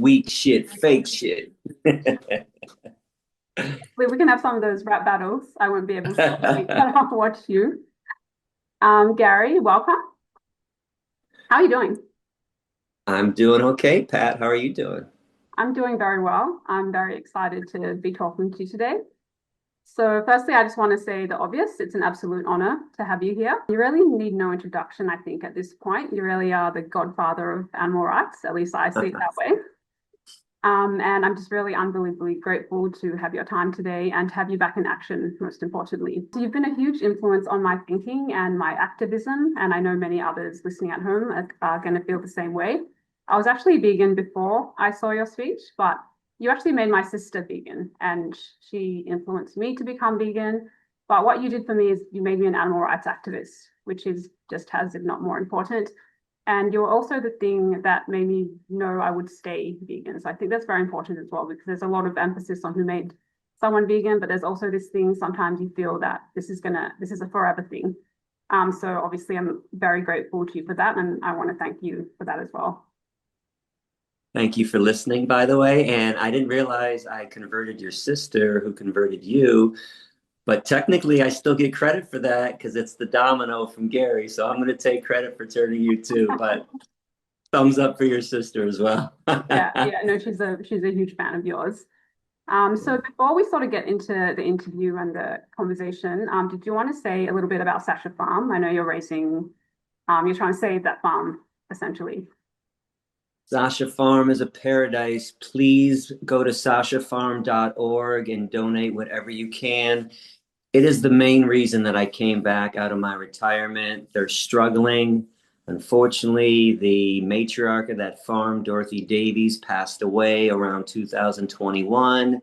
weak shit, fake shit. We can have some of those rap battles. I won't be able to speak, but I'll watch you. Gary, welcome. How are you doing? I'm doing okay, Pat. How are you doing? I'm doing very well. I'm very excited to be talking to you today. So, firstly, I just want to say the obvious. It's an absolute honor to have you here. You really need no introduction, I think, at this point. You really are the godfather of animal rights. At least I see it that way. And I'm just really unbelievably grateful to have your time today and to have you back in action, most importantly. So you've been a huge influence on my thinking and my activism, and I know many others listening at home are going to feel the same way. I was actually vegan before I saw your speech, but you actually made my sister vegan, and she influenced me to become vegan. But what you did for me is you made me an animal rights activist, which is just as, if not more important. And you're also the thing that made me know I would stay vegan. So I think that's very important as well, because there's a lot of emphasis on who made someone vegan, but there's also this thing sometimes you feel that this is a forever thing. So obviously I'm very grateful to you for that, and I want to thank you for that as well. Thank you for listening, by the way. And I didn't realize I converted your sister who converted you, but technically I still get credit for that because it's the domino from Gary. So I'm going to take credit for turning you too, but thumbs up for your sister as well. Yeah, yeah, no, she's a huge fan of yours. So before we sort of get into the interview and the conversation, did you want to say a little bit about Sasha Farm? I know you're trying to save that farm essentially. Sasha Farm is a paradise. Please go to sashafarm.org and donate whatever you can. It is the main reason that I came back out of my retirement. They're struggling. Unfortunately, the matriarch of that farm, Dorothy Davies, passed away around 2021.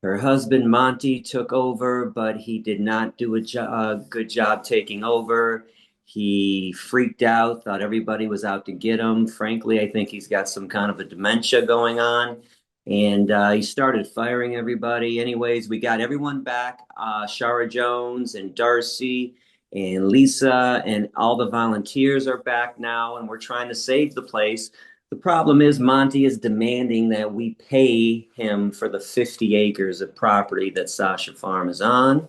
Her husband, Monty, took over, but he did not do a good job taking over. He freaked out, thought everybody was out to get him. Frankly, I think he's got some kind of a dementia going on. And he started firing everybody. Anyways, we got everyone back. Shara Jones and Darcy and Lisa and all the volunteers are back now, and we're trying to save the place. The problem is Monty is demanding that we pay him for the 50 acres of property that Sasha Farm is on.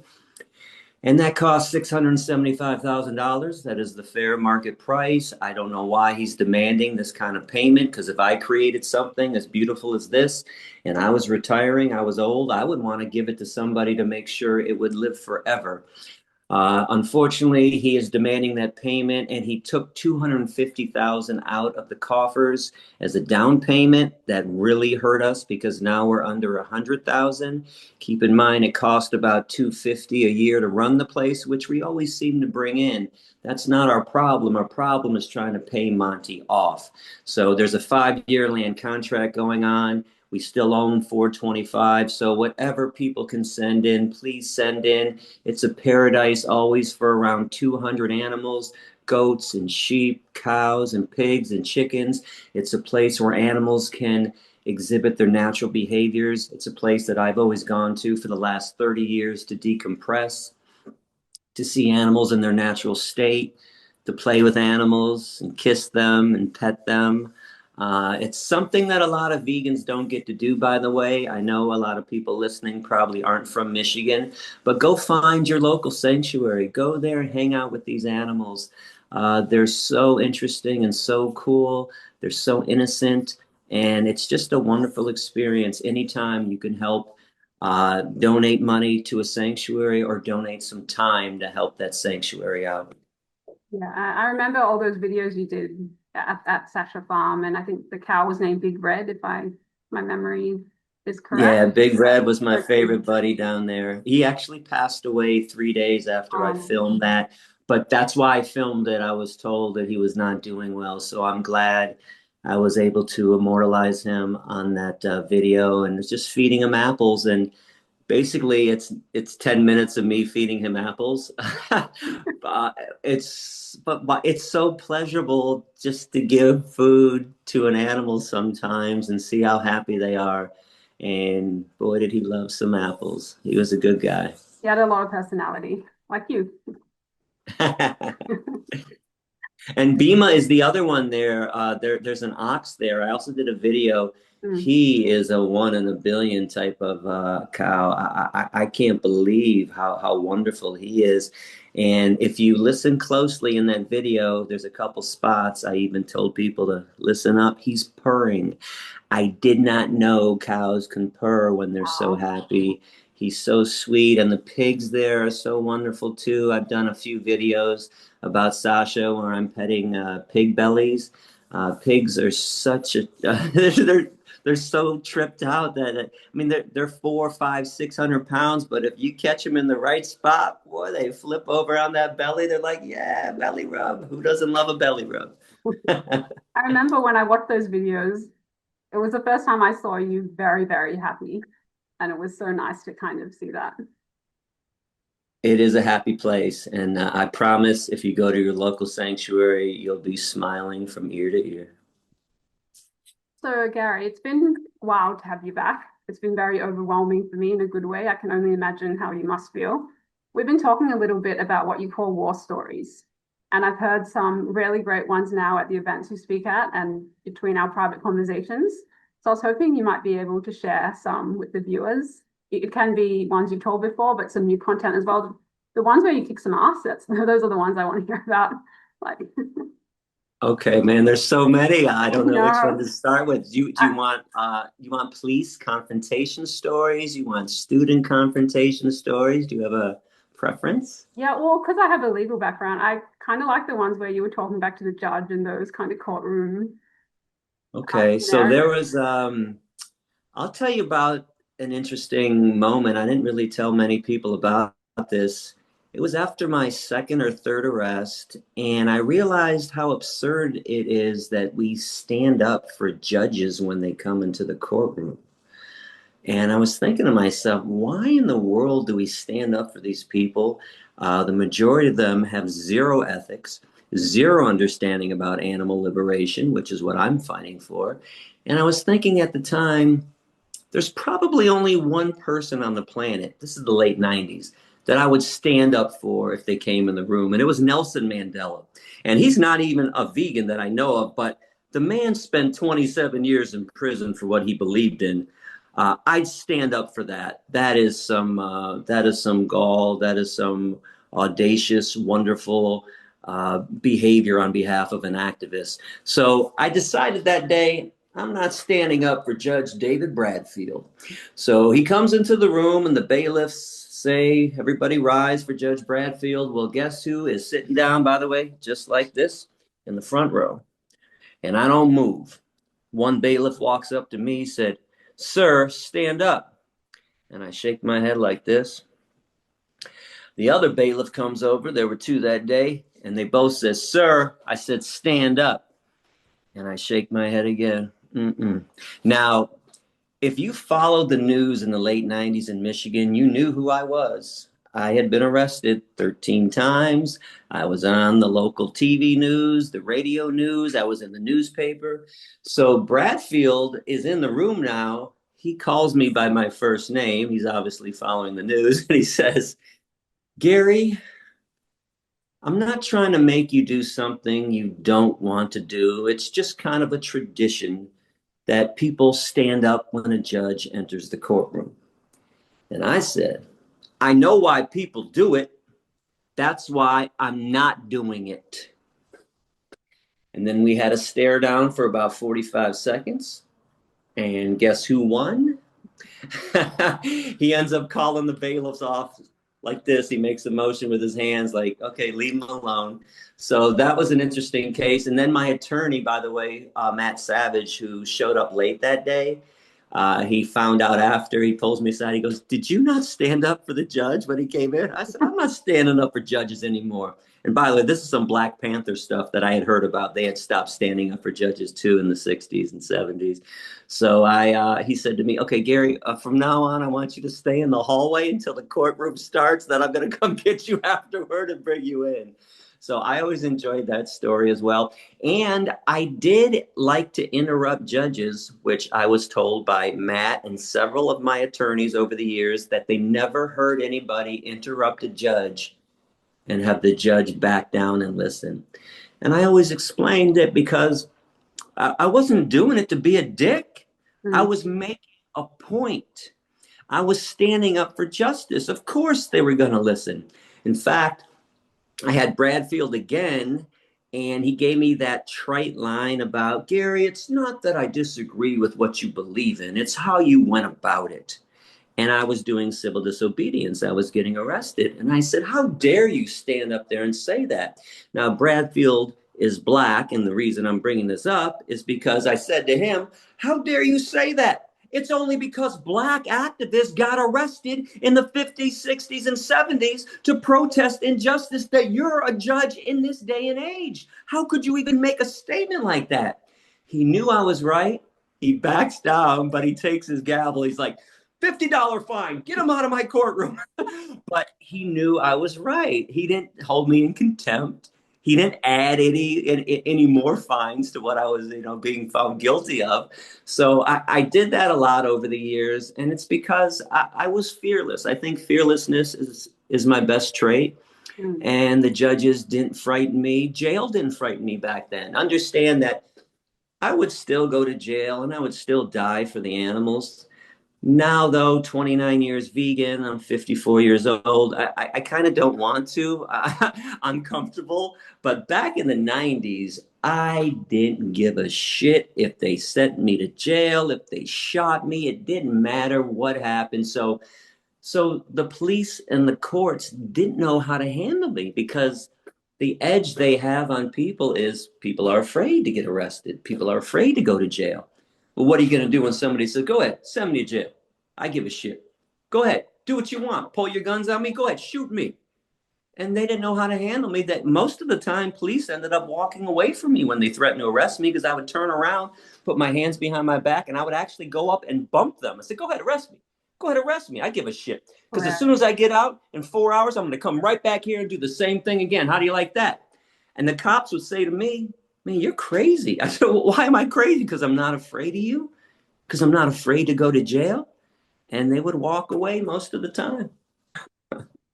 And that costs $675,000. That is the fair market price. I don't know why he's demanding this kind of payment, because if I created something as beautiful as this and I was retiring, I was old, I would want to give it to somebody to make sure it would live forever. Unfortunately, he is demanding that payment, and he took 250,000 out of the coffers as a down payment. That really hurt us because now we're under 100,000. Keep in mind, it cost about 250 a year to run the place, which we always seem to bring in. That's not our problem. Our problem is trying to pay Monty off. So there's a 5-year land contract going on. We still own 425. So whatever people can send in, please send in. It's a paradise always for around 200 animals, goats and sheep, cows and pigs and chickens. It's a place where animals can exhibit their natural behaviors. It's a place that I've always gone to for the last 30 years to decompress, to see animals in their natural state, to play with animals and kiss them and pet them. It's something that a lot of vegans don't get to do, by the way. I know a lot of people listening probably aren't from Michigan, but go find your local sanctuary. Go there and hang out with these animals. They're so interesting and so cool. They're so innocent, and it's just a wonderful experience. Anytime you can help donate money to a sanctuary or donate some time to help that sanctuary out. Yeah, I remember all those videos you did at Sasha Farm, and I think the cow was named Big Red, if my memory is correct. Yeah, Big Red was my So cute. favorite buddy down there. He actually passed away 3 days after I Um, filmed that, but that's why I filmed it. I was told that he was not doing well, so I'm glad I was able to immortalize him on that video and just feeding him apples. And basically, it's 10 minutes of me feeding him apples. But but it's so pleasurable just to give food to an animal sometimes and see how happy they are. And boy, did he love some apples. He was a good guy. he had a lot of personality, like you. And Bima is the other one there. There's an ox there. I also did a video. Mm. He is a one in a billion type of cow. I can't believe how wonderful he is. And if you listen closely in that video, there's a couple spots I even told people to listen up. He's purring. I did not know cows can purr when they're so Wow. happy. He's so sweet, and the pigs there are so wonderful too. I've done a few videos about Sasha where I'm petting pig bellies. Pigs are such a they're so tripped out that I mean they're 4, 5, 600 pounds, but if you catch them in the right spot, boy, they flip over on that belly. They're like, yeah, belly rub. Who doesn't love a belly rub? I remember when I watched those videos, it was the first time I saw you very, very happy. And it was so nice to kind of see that. It is a happy place, and I promise if you go to your local sanctuary, you'll be smiling from ear to ear. So, Gary, it's been wild to have you back. It's been very overwhelming for me in a good way. I can only imagine how you must feel. We've been talking a little bit about what you call war stories. And I've heard some really great ones now at the events you speak at and between our private conversations. So I was hoping you might be able to share some with the viewers. It can be ones you've told before, but some new content as well. The ones where you kick some ass, those are the ones I want to hear about. Like, Okay, man, there's so many. I don't know which one no. to start with. You want police confrontation stories? You want student confrontation stories? Do you have a preference? Yeah, well, because I have a legal background, I kind of like the ones where you were talking back to the judge and those kind of courtroom Okay, so scenarios. there was I'll tell you about an interesting moment. I didn't really tell many people about this. It was after my second or third arrest, and I realized how absurd it is that we stand up for judges when they come into the courtroom. And I was thinking to myself, why in the world do we stand up for these people? The majority of them have zero ethics, zero understanding about animal liberation, which is what I'm fighting for. And I was thinking at the time, there's probably only one person on the planet, this is the late 90s, that I would stand up for if they came in the room. And it was Nelson Mandela. And he's not even a vegan that I know of, but the man spent 27 years in prison for what he believed in. I'd stand up for that. That is some gall. That is some audacious, wonderful behavior on behalf of an activist. So I decided that day I'm not standing up for Judge David Bradfield. So he comes into the room and the bailiffs say, everybody rise for Judge Bradfield. Well, guess who is sitting down, by the way, just like this in the front row? And I don't move. One bailiff walks up to me, said, "Sir, stand up." And I shake my head like this. The other bailiff comes over. There were two that day. And they both said, "Sir." I said, "Stand up." And I shake my head again. Mm-mm. Now, if you followed the news in the late 90s in Michigan, you knew who I was. I had been arrested 13 times. I was on the local TV news, the radio news. I was in the newspaper. So Bradfield is in the room now. He calls me by my first name. He's obviously following the news. And he says, "Gary, I'm not trying to make you do something you don't want to do. It's just kind of a tradition that people stand up when a judge enters the courtroom." And I said, "I know why people do it. That's why I'm not doing it." And then we had a stare down for about 45 seconds. And guess who won? He ends up calling the bailiffs off like this. He makes a motion with his hands, like, okay, leave him alone. So that was an interesting case. And then my attorney, by the way, Matt Savage, who showed up late that day, he found out after. He pulls me aside. He goes, "Did you not stand up for the judge when he came in?" I said, "I'm not standing up for judges anymore." And by the way, this is some Black Panther stuff that I had heard about. They had stopped standing up for judges too in the 60s and 70s. So he said to me, "Okay, Gary, from now on, I want you to stay in the hallway until the courtroom starts. Then I'm going to come get you afterward and bring you in." So I always enjoyed that story as well. And I did like to interrupt judges, which I was told by Matt and several of my attorneys over the years that they never heard anybody interrupt a judge and have the judge back down and listen. And I always explained it because I wasn't doing it to be a dick. I Mm. was making a point. I was standing up for justice. Of course they were going to listen. In fact, I had Bradfield again, and he gave me that trite line about, Gary, it's not that I disagree with what you believe in, it's how you went about it. And I was doing civil disobedience. I was getting arrested. And I said, how dare you stand up there and say that? Now, Bradfield is black. And the reason I'm bringing this up is because I said to him, how dare you say that? It's only because black activists got arrested in the 50s, 60s, and 70s to protest injustice that you're a judge in this day and age. How could you even make a statement like that? He knew I was right. He backs down, but he takes his gavel. He's like, $50 fine, get him out of my courtroom. But he knew I was right. He didn't hold me in contempt. He didn't add any more fines to what I was, being found guilty of. So I did that a lot over the years, and it's because I was fearless. I think fearlessness is my best trait. Mm. And the judges didn't frighten me. Jail didn't frighten me back then. Understand that I would still go to jail and I would still die for the animals. Now, though, 29 years vegan, I'm 54 years old. I kind of don't want to. I'm comfortable. But back in the 90s, I didn't give a shit if they sent me to jail, if they shot me. It didn't matter what happened. So the police and the courts didn't know how to handle me because the edge they have on people is people are afraid to get arrested. People are afraid to go to jail. Well, what are you going to do when somebody says, go ahead, send me to jail? I give a shit. Go ahead, do what you want. Pull your guns on me. Go ahead, shoot me. And they didn't know how to handle me. That most of the time, police ended up walking away from me when they threatened to arrest me because I would turn around, put my hands behind my back, and I would actually go up and bump them. I said, go ahead, arrest me. Go ahead, arrest me. I give a shit. Because as Right. soon as I get out in 4 hours, I'm going to come right back here and do the same thing again. How do you like that? And the cops would say to me, man, you're crazy. I said, well, why am I crazy? Because I'm not afraid of you? Because I'm not afraid to go to jail? And they would walk away most of the time.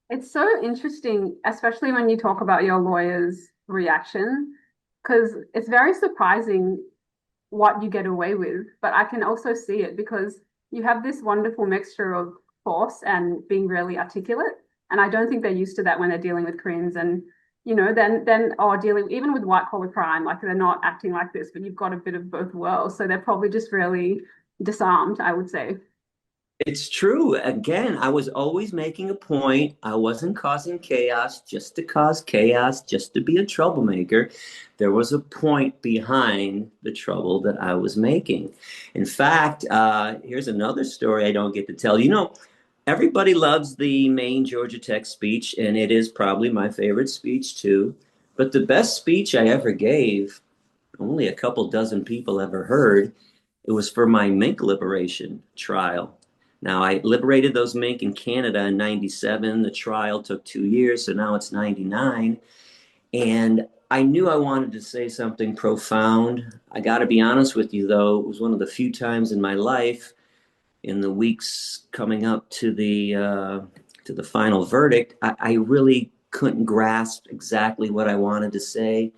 It's so interesting, especially when you talk about your lawyer's reaction, because it's very surprising what you get away with. But I can also see it because you have this wonderful mixture of force and being really articulate. And I don't think they're used to that when they're dealing with crims and then or dealing even with white collar crime, like they're not acting like this, but you've got a bit of both worlds. So they're probably just really disarmed, I would say. It's true. Again, I was always making a point. I wasn't causing chaos just to cause chaos, just to be a troublemaker. There was a point behind the trouble that I was making. In fact, here's another story I don't get to tell. Everybody loves the Maine, Georgia Tech speech, and it is probably my favorite speech too. But the best speech I ever gave, only a couple dozen people ever heard. It was for my mink liberation trial. Now, I liberated those mink in Canada in 97. The trial took 2 years, so now it's 99. And I knew I wanted to say something profound. I got to be honest with you, though, it was one of the few times in my life in the weeks coming up to the final verdict, I really couldn't grasp exactly what I wanted to say.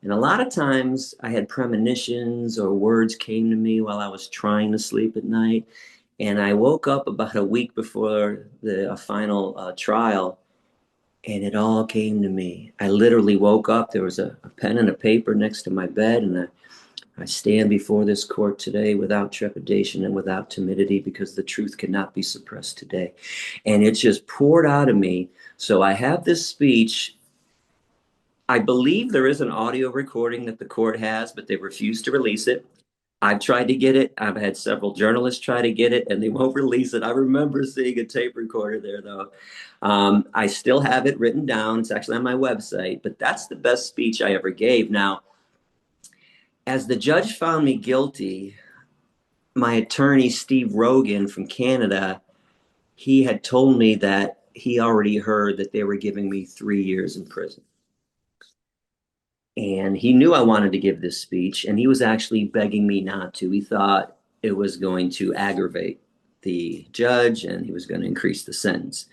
And a lot of times I had premonitions or words came to me while I was trying to sleep at night. And I woke up about a week before the final trial, and it all came to me. I literally woke up. There was a pen and a paper next to my bed, and I stand before this court today without trepidation and without timidity because the truth cannot be suppressed today. And it just poured out of me. So I have this speech. I believe there is an audio recording that the court has, but they refuse to release it. I've tried to get it. I've had several journalists try to get it, and they won't release it. I remember seeing a tape recorder there, though. I still have it written down. It's actually on my website, but that's the best speech I ever gave. Now, as the judge found me guilty, my attorney, Steve Rogan from Canada, he had told me that he already heard that they were giving me 3 years in prison. And he knew I wanted to give this speech, and he was actually begging me not to. He thought it was going to aggravate the judge and he was going to increase the sentence.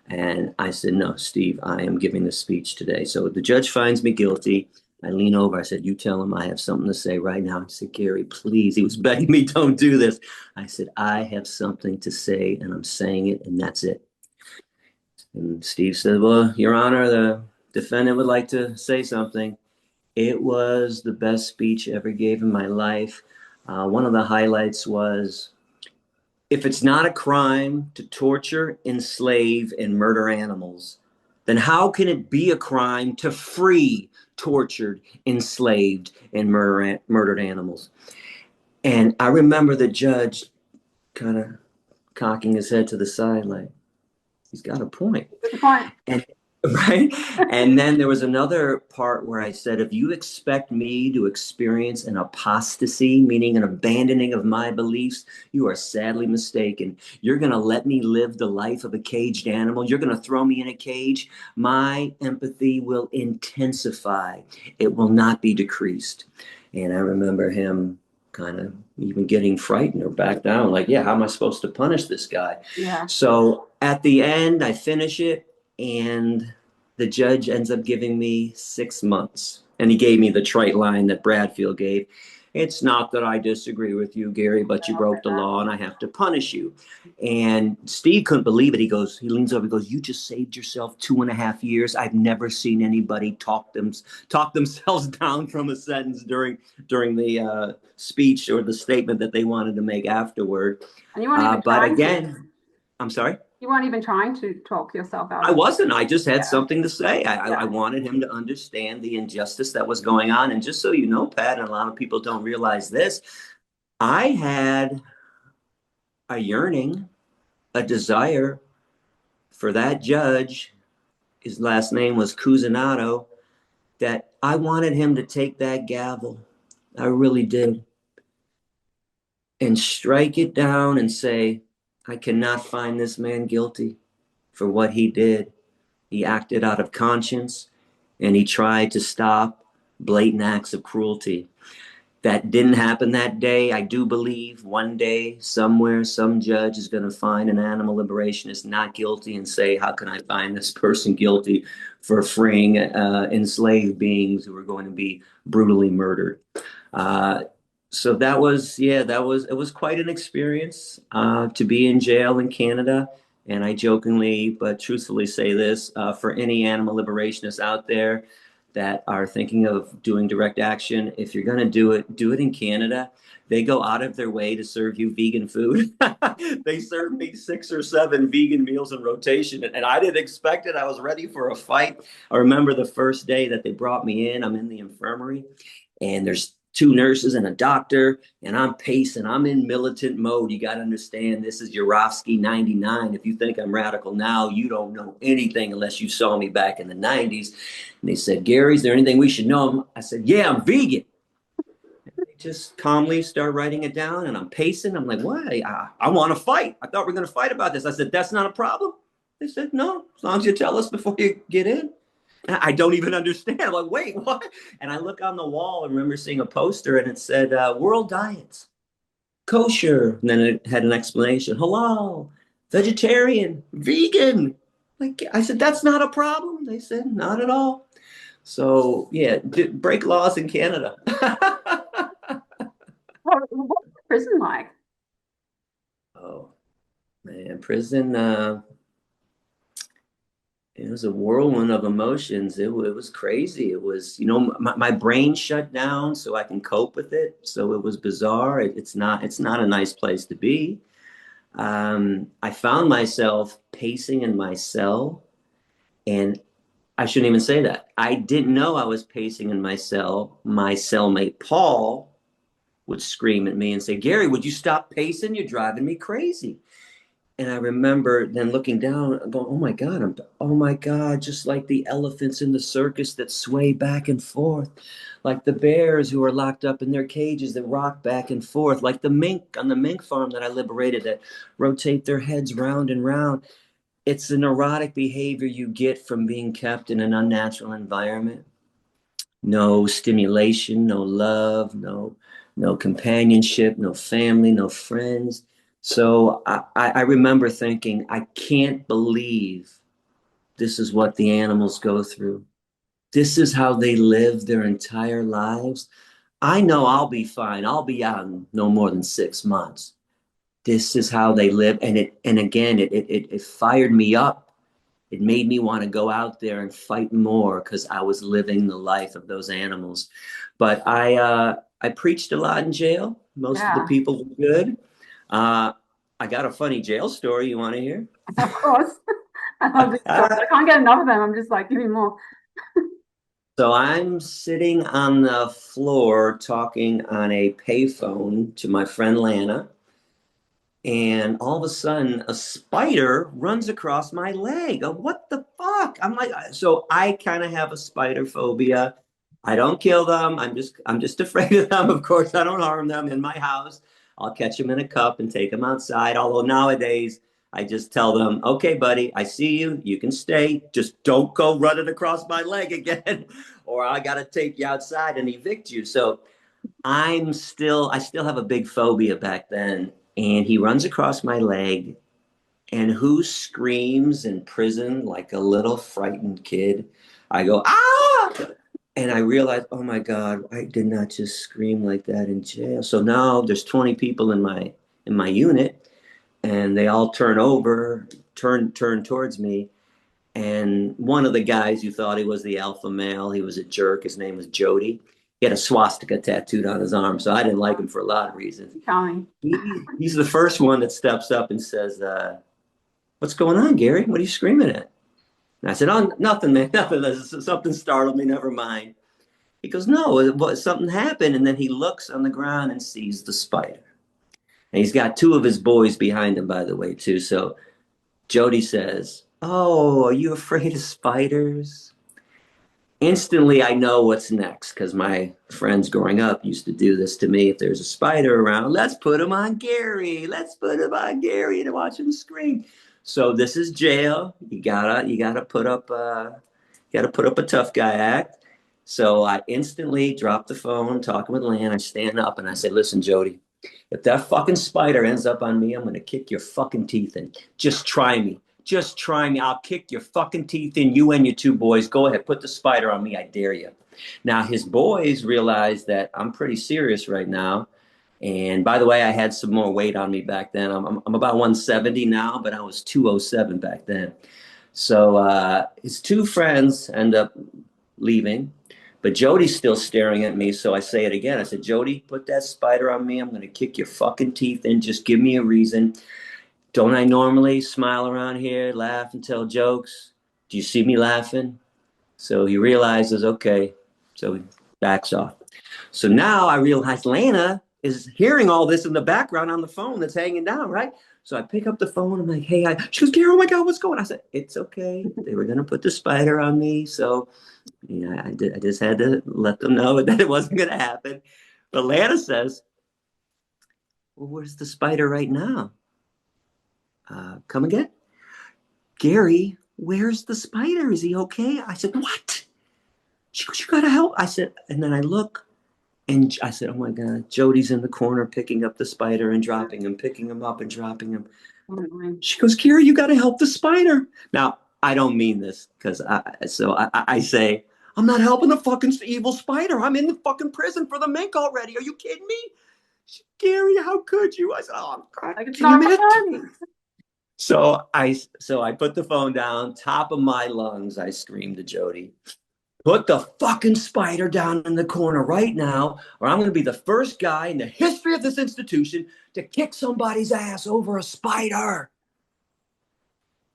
And I said, no, Steve, I am giving this speech today. So the judge finds me guilty. I lean over. I said, you tell him I have something to say right now. He said, Gary, please. He was begging me, don't do this. I said, I have something to say and I'm saying it and that's it. And Steve said, well, Your Honor, the defendant would like to say something. It was the best speech I ever gave in my life. One of the highlights was, if it's not a crime to torture, enslave, and murder animals, then how can it be a crime to free tortured, enslaved, and murdered animals? And I remember the judge kind of cocking his head to the side, like, he's got a point. Good point. And right. And then there was another part where I said, if you expect me to experience an apostasy, meaning an abandoning of my beliefs, you are sadly mistaken. You're going to let me live the life of a caged animal. You're going to throw me in a cage. My empathy will intensify. It will not be decreased. And I remember him kind of even getting frightened or back down, like, yeah, how am I supposed to punish this guy? Yeah. So at the end, I finish it, and the judge ends up giving me 6 months. And he gave me the trite line that Bradfield gave. It's not that I disagree with you, Gary, but you broke the law and I have to punish you. And Steve couldn't believe it. He leans over, he goes, you just saved yourself 2.5 years. I've never seen anybody talk themselves down from a sentence during the speech or the statement that they wanted to make afterward. And you weren't even But trying to. again, I'm sorry. You weren't even trying to talk yourself out I of it. wasn't. I just had Yeah. something to say. I Yeah. wanted him to understand the injustice that was going on. And just so you know, Pat, and a lot of people don't realize this, I had a yearning, a desire for that judge. His last name was Cusinado, that I wanted him to take that gavel. I really did. And strike it down and say, I cannot find this man guilty for what he did. He acted out of conscience and he tried to stop blatant acts of cruelty. That didn't happen that day. I do believe one day, somewhere, some judge is going to find an animal liberationist not guilty and say, how can I find this person guilty for freeing enslaved beings who are going to be brutally murdered? Uh, so that was, yeah, it was quite an experience to be in jail in Canada. And I jokingly, but truthfully say this, for any animal liberationists out there that are thinking of doing direct action, if you're going to do it in Canada. They go out of their way to serve you vegan food. They served me 6 or 7 vegan meals in rotation, and I didn't expect it. I was ready for a fight. I remember the first day that they brought me in, I'm in the infirmary, and there's 2 nurses and a doctor, and I'm pacing. I'm in militant mode. You got to understand, this is Yourofsky 99. If you think I'm radical now, you don't know anything unless you saw me back in the 90s. And they said, Gary, is there anything we should know? I said, yeah, I'm vegan. And they just calmly start writing it down, and I'm pacing. I'm like, what? I want to fight. I thought we were going to fight about this. I said, that's not a problem. They said, no, as long as you tell us before you get in. I don't even understand. I'm like, wait, what? And I look on the wall and remember seeing a poster and it said, world diets, kosher. And then it had an explanation, halal, vegetarian, vegan. Like, I said, that's not a problem. They said, not at all. So, yeah, break laws in Canada. What's prison like? Oh, man, prison. It was a whirlwind of emotions. It was crazy. It was, my brain shut down so I can cope with it. So it was bizarre. It's not a nice place to be. I found myself pacing in my cell, and I shouldn't even say that. I didn't know I was pacing in my cell. My cellmate Paul would scream at me and say, Gary, would you stop pacing? You're driving me crazy. And I remember then looking down and going, oh my God, just like the elephants in the circus that sway back and forth, like the bears who are locked up in their cages that rock back and forth, like the mink on the mink farm that I liberated that rotate their heads round and round. It's the neurotic behavior you get from being kept in an unnatural environment. No stimulation, no love, no companionship, no family, no friends. So I remember thinking, I can't believe this is what the animals go through. This is how they live their entire lives. I know I'll be fine. I'll be out in no more than 6 months. This is how they live. And again, it fired me up. It made me want to go out there and fight more because I was living the life of those animals. But I preached a lot in jail. Most of the Yeah, people were good. Uh, I got a funny jail story. You want to hear? of course. I love this story. I can't get enough of them. I'm just like, give me more. So I'm sitting on the floor talking on a payphone to my friend Lana, and all of a sudden a spider runs across my leg. What the fuck? I'm like, so I kind of have a spider phobia. I don't kill them. I'm just afraid of them. Of course, I don't harm them in my house. I'll catch them in a cup and take them outside. Although nowadays I just tell them, okay, buddy, I see you. You can stay. Just don't go running across my leg again, or I got to take you outside and evict you. So I still have a big phobia back then. And he runs across my leg, and who screams in prison like a little frightened kid? I go, ah! And I realize, oh my God, I did not just scream like that in jail. So now there's 20 people in my unit, and they all turn towards me. And one of the guys who thought he was the alpha male, he was a jerk. His name was Jody. He had a swastika tattooed on his arm, so I didn't like him for a lot of reasons. Charming. He's the first one that steps up and says, "What's going on, Gary? What are you screaming at?" And I said, "Oh, nothing, man, nothing. Something startled me. Never mind." He goes, "No, something happened." And then he looks on the ground and sees the spider. And he's got two of his boys behind him, by the way, too. So Jody says, "Oh, are you afraid of spiders?" Instantly, I know what's next because my friends growing up used to do this to me. If there's a spider around, let's put him on Gary. Let's put him on Gary to watch him scream. So this is jail. You gotta put up a tough guy act. So I instantly drop the phone, talking with Lan. I stand up and I say, "Listen, Jody, if that fucking spider ends up on me, I'm gonna kick your fucking teeth in. Just try me. Just try me. I'll kick your fucking teeth in. You and your two boys. Go ahead. Put the spider on me. I dare you." Now, his boys realize that I'm pretty serious right now. And by the way, I had some more weight on me back then. I'm about 170 now, but I was 207 back then. So his two friends end up leaving, but Jody's still staring at me. So I say it again. I said, "Jody, put that spider on me. I'm going to kick your fucking teeth in. Just give me a reason. Don't I normally smile around here, laugh and tell jokes? Do you see me laughing?" So he realizes, okay. So he backs off. So now I realize Lana is hearing all this in the background on the phone that's hanging down, right? So I pick up the phone. I'm like, "Hey," she goes, "Gary, oh my God, what's going on?" I said, "It's okay. They were going to put the spider on me. So yeah, I just had to let them know that it wasn't going to happen." But Lana says, "Well, where's the spider right now?" Come again? "Gary, where's the spider? Is he okay?" I said, "What?" She goes, "You gotta help." I said, and then I look, and I said, "Oh my God, Jody's in the corner picking up the spider and dropping him, picking him up and dropping him." She goes, "Gary, you gotta help the spider." Now, I don't mean this because I say, "I'm not helping the fucking evil spider. I'm in the fucking prison for the mink already. Are you kidding me?" "Gary, how could you?" I said, "Oh God, Like, it's can you not my imagine?" time. So I put the phone down, top of my lungs, I screamed to Jody, "Put the fucking spider down in the corner right now, or I'm going to be the first guy in the history of this institution to kick somebody's ass over a spider."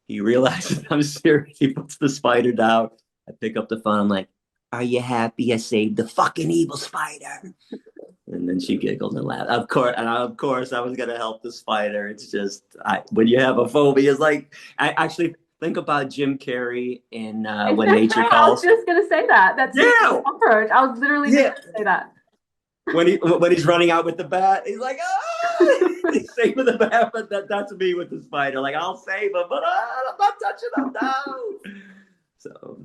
He realizes I'm serious. He puts the spider down. I pick up the phone. I'm like, "Are you happy I saved the fucking evil spider?" And then she giggled and laughed. Of course, I was gonna help the spider. It's just when you have a phobia, it's like I actually think about Jim Carrey in When Nature I was Calls. just gonna say that. That's the Yeah, cockroach. I was literally just yeah. gonna say that. When he's running out with the bat, he's like, "Ah!" He's saving the bat, but that's me with the spider. Like, I'll save him, but I'm not touching him. No. So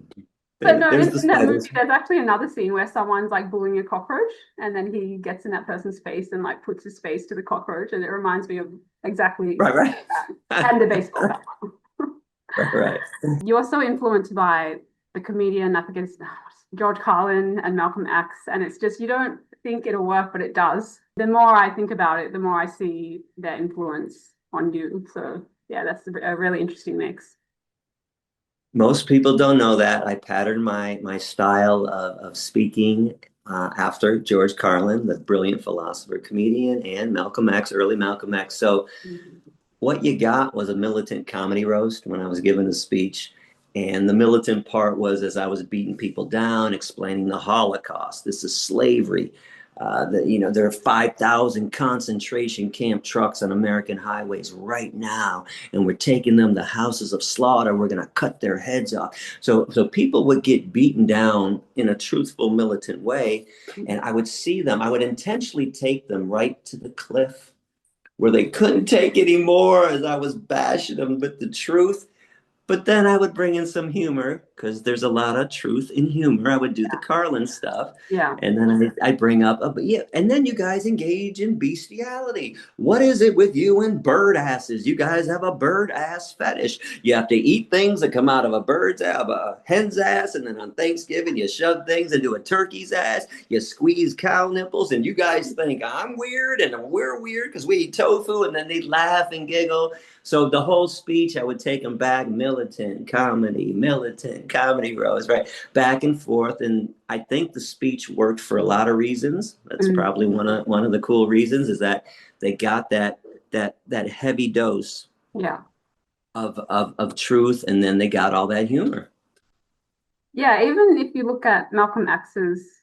But no, there's the in that movie, spiders. there's actually another scene where someone's like bullying a cockroach, and then he gets in that person's face and like puts his face to the cockroach, and it reminds me of exactly Right, that. And the baseball bat. right, right. You're so influenced by the comedian, I think it's George Carlin and Malcolm X, and it's just, you don't think it'll work, but it does. The more I think about it, the more I see their influence on you. So yeah, that's a really interesting mix. Most people don't know that. I patterned my style of speaking after George Carlin, the brilliant philosopher, comedian, and Malcolm X, early Malcolm X. So Mhm. what you got was a militant comedy roast when I was giving a speech. And the militant part was as I was beating people down, explaining the Holocaust. This is slavery. There are 5,000 concentration camp trucks on American highways right now, and we're taking them to houses of slaughter. We're going to cut their heads off. So people would get beaten down in a truthful, militant way, and I would see them. I would intentionally take them right to the cliff where they couldn't take anymore as I was bashing them with the truth. But then I would bring in some humor because there's a lot of truth in humor. I would do the Carlin stuff. Yeah. And then I bring up, but yeah, and then you guys engage in bestiality. What is it with you and bird asses? You guys have a bird ass fetish. You have to eat things that come out of a bird's ass, a hen's ass, and then on Thanksgiving you shove things into a turkey's ass. You squeeze cow nipples, and you guys think I'm weird and we're weird because we eat tofu, and then they laugh and giggle. So the whole speech, I would take them back, militant comedy rows, right? Back and forth. And I think the speech worked for a lot of reasons. That's Mm. probably one of the cool reasons is that they got that heavy dose Yeah. of truth, and then they got all that humor. Yeah, even if you look at Malcolm X's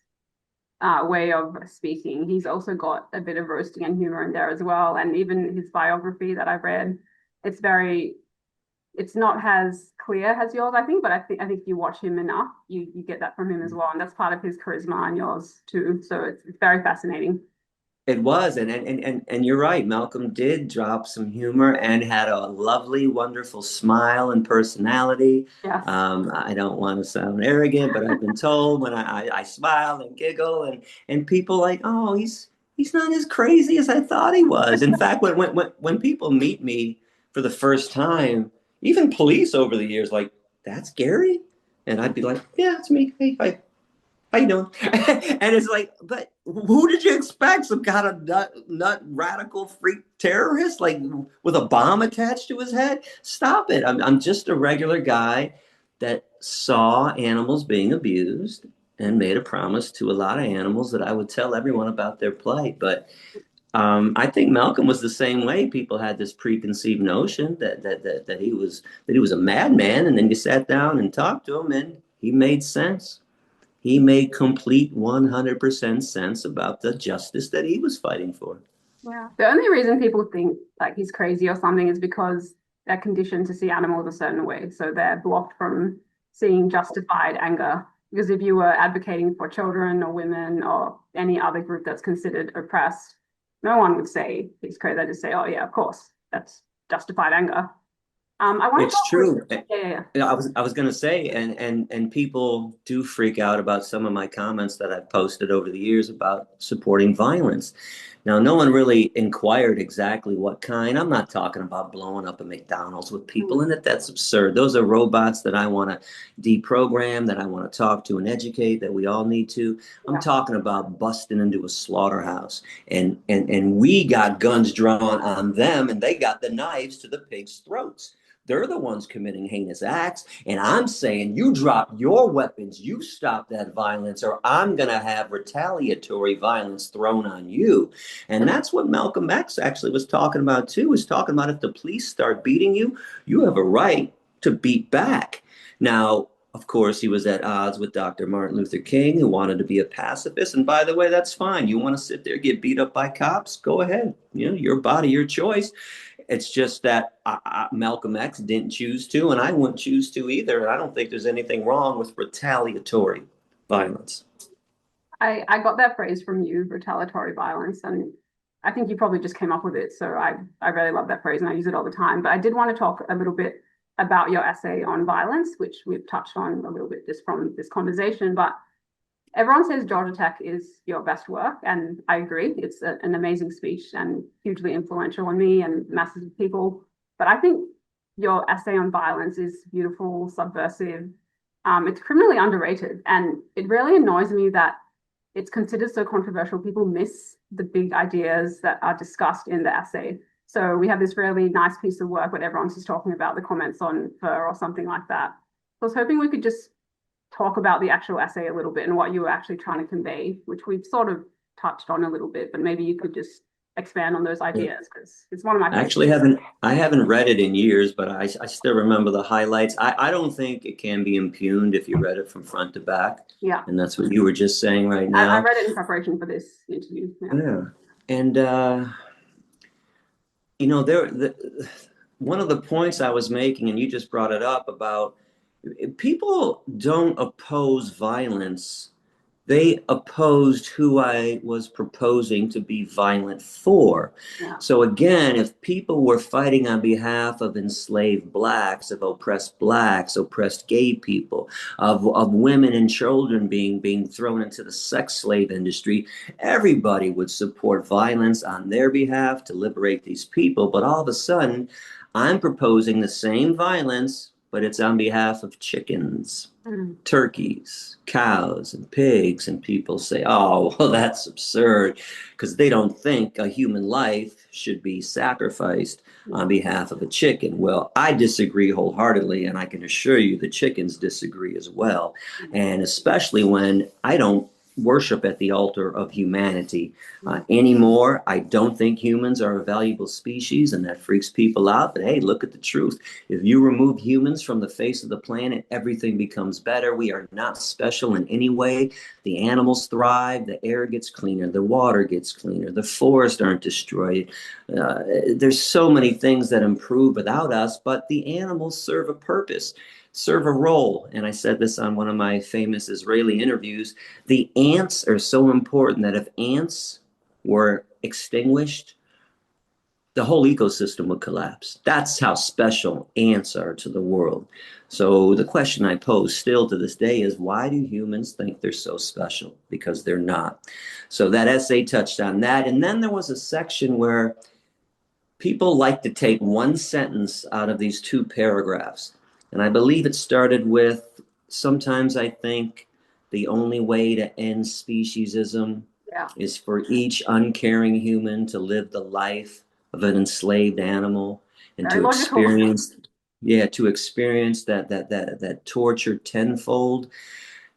way of speaking, he's also got a bit of roasting and humor in there as well. And even his biography that I've read, it's very, it's not as clear as yours, I think, but I think if you watch him enough, you get that from him as well. And that's part of his charisma and yours too. So it's very fascinating. It was, and you're right. Malcolm did drop some humor and had a lovely, wonderful smile and personality. Yes. I don't want to sound arrogant, but I've been told when I smile and giggle, and people like, oh, he's not as crazy as I thought he was. In fact, when people meet me for the first time, even police over the years, like, that's Gary, and I'd be like, yeah, it's me. Hey, hi. How you doing? And it's like, but who did you expect? Some kind of nut radical freak terrorist, like with a bomb attached to his head? Stop it. I'm just a regular guy that saw animals being abused and made a promise to a lot of animals that I would tell everyone about their plight. But I think Malcolm was the same way. People had this preconceived notion that he was a madman, and then you sat down and talked to him, and he made sense. He made complete 100% sense about the justice that he was fighting for. Yeah. The only reason people think like he's crazy or something is because they're conditioned to see animals a certain way. So they're blocked from seeing justified anger. Because if you were advocating for children or women or any other group that's considered oppressed, no one would say he's crazy. They just say, oh, yeah, of course, that's justified anger. I want to It's talk with, true. yeah, yeah, yeah. I was going to say, and people do freak out about some of my comments that I've posted over the years about supporting violence. Now, no one really inquired exactly what kind. I'm not talking about blowing up a McDonald's with people in it. That's absurd. Those are robots that I want to deprogram, that I want to talk to and educate, that we all need to. I'm Yeah. talking about busting into a slaughterhouse, and we got guns drawn on them, and they got the knives to the pigs' throats. They're the ones committing heinous acts. And I'm saying, you drop your weapons, you stop that violence, or I'm going to have retaliatory violence thrown on you. And that's what Malcolm X actually was talking about, too, was talking about if the police start beating you, you have a right to beat back. Now, of course, he was at odds with Dr. Martin Luther King, who wanted to be a pacifist. And by the way, that's fine. You want to sit there, get beat up by cops? Go ahead. Your body, your choice. It's just that Malcolm X didn't choose to, and I wouldn't choose to either. And I don't think there's anything wrong with retaliatory violence. I got that phrase from you, retaliatory violence, and I think you probably just came up with it. So I really love that phrase and I use it all the time. But I did want to talk a little bit about your essay on violence, which we've touched on a little bit just from this conversation. But everyone says Georgia Tech is your best work, and I agree. It's an amazing speech and hugely influential on me and masses of people. But I think your essay on violence is beautiful, subversive, It's criminally underrated, and it really annoys me that it's considered so controversial. People miss the big ideas that are discussed in the essay. So we have this really nice piece of work where everyone's just talking about the comments on fur or something like that. So I was hoping we could just talk about the actual essay a little bit and what you were actually trying to convey, which we've sort of touched on a little bit, but maybe you could just expand on those ideas because it's one of my I favorites. actually haven't read it in years, but I still remember the highlights. I don't think it can be impugned if you read it from front to back. Yeah, And that's what you were just saying right I now. read it in preparation for this interview. Yeah. Yeah. And one of the points I was making, and you just brought it up about people don't oppose violence. They opposed who I was proposing to be violent for. Yeah. So again, if people were fighting on behalf of enslaved blacks, of oppressed gay people, of women and children being thrown into the sex slave industry, everybody would support violence on their behalf to liberate these people. But all of a sudden, I'm proposing the same violence, but it's on behalf of chickens, Mm. turkeys, cows, and pigs. And people say, oh, well, that's absurd, because they don't think a human life should be sacrificed on Yeah. behalf of a chicken. Well, I disagree wholeheartedly, and I can assure you the chickens disagree as well. And especially when I don't worship at the altar of humanity anymore. I don't think humans are a valuable species, and that freaks people out. But hey, look at the truth. If you remove humans from the face of the planet, everything becomes better. We are not special in any way. The animals thrive, the air gets cleaner, the water gets cleaner, the forests aren't destroyed. There's so many things that improve without us, but the animals serve a purpose, serve a role. And I said this on one of my famous Israeli interviews. The ants are so important that if ants were extinguished, the whole ecosystem would collapse. That's how special ants are to the world. So the question I pose still to this day is, why do humans think they're so special? Because they're not. So that essay touched on that. And then there was a section where people like to take one sentence out of these two paragraphs. And I believe it started with, sometimes I think the only way to end speciesism Yeah. is for each uncaring human to live the life of an enslaved animal and Very logical. to experience that torture tenfold.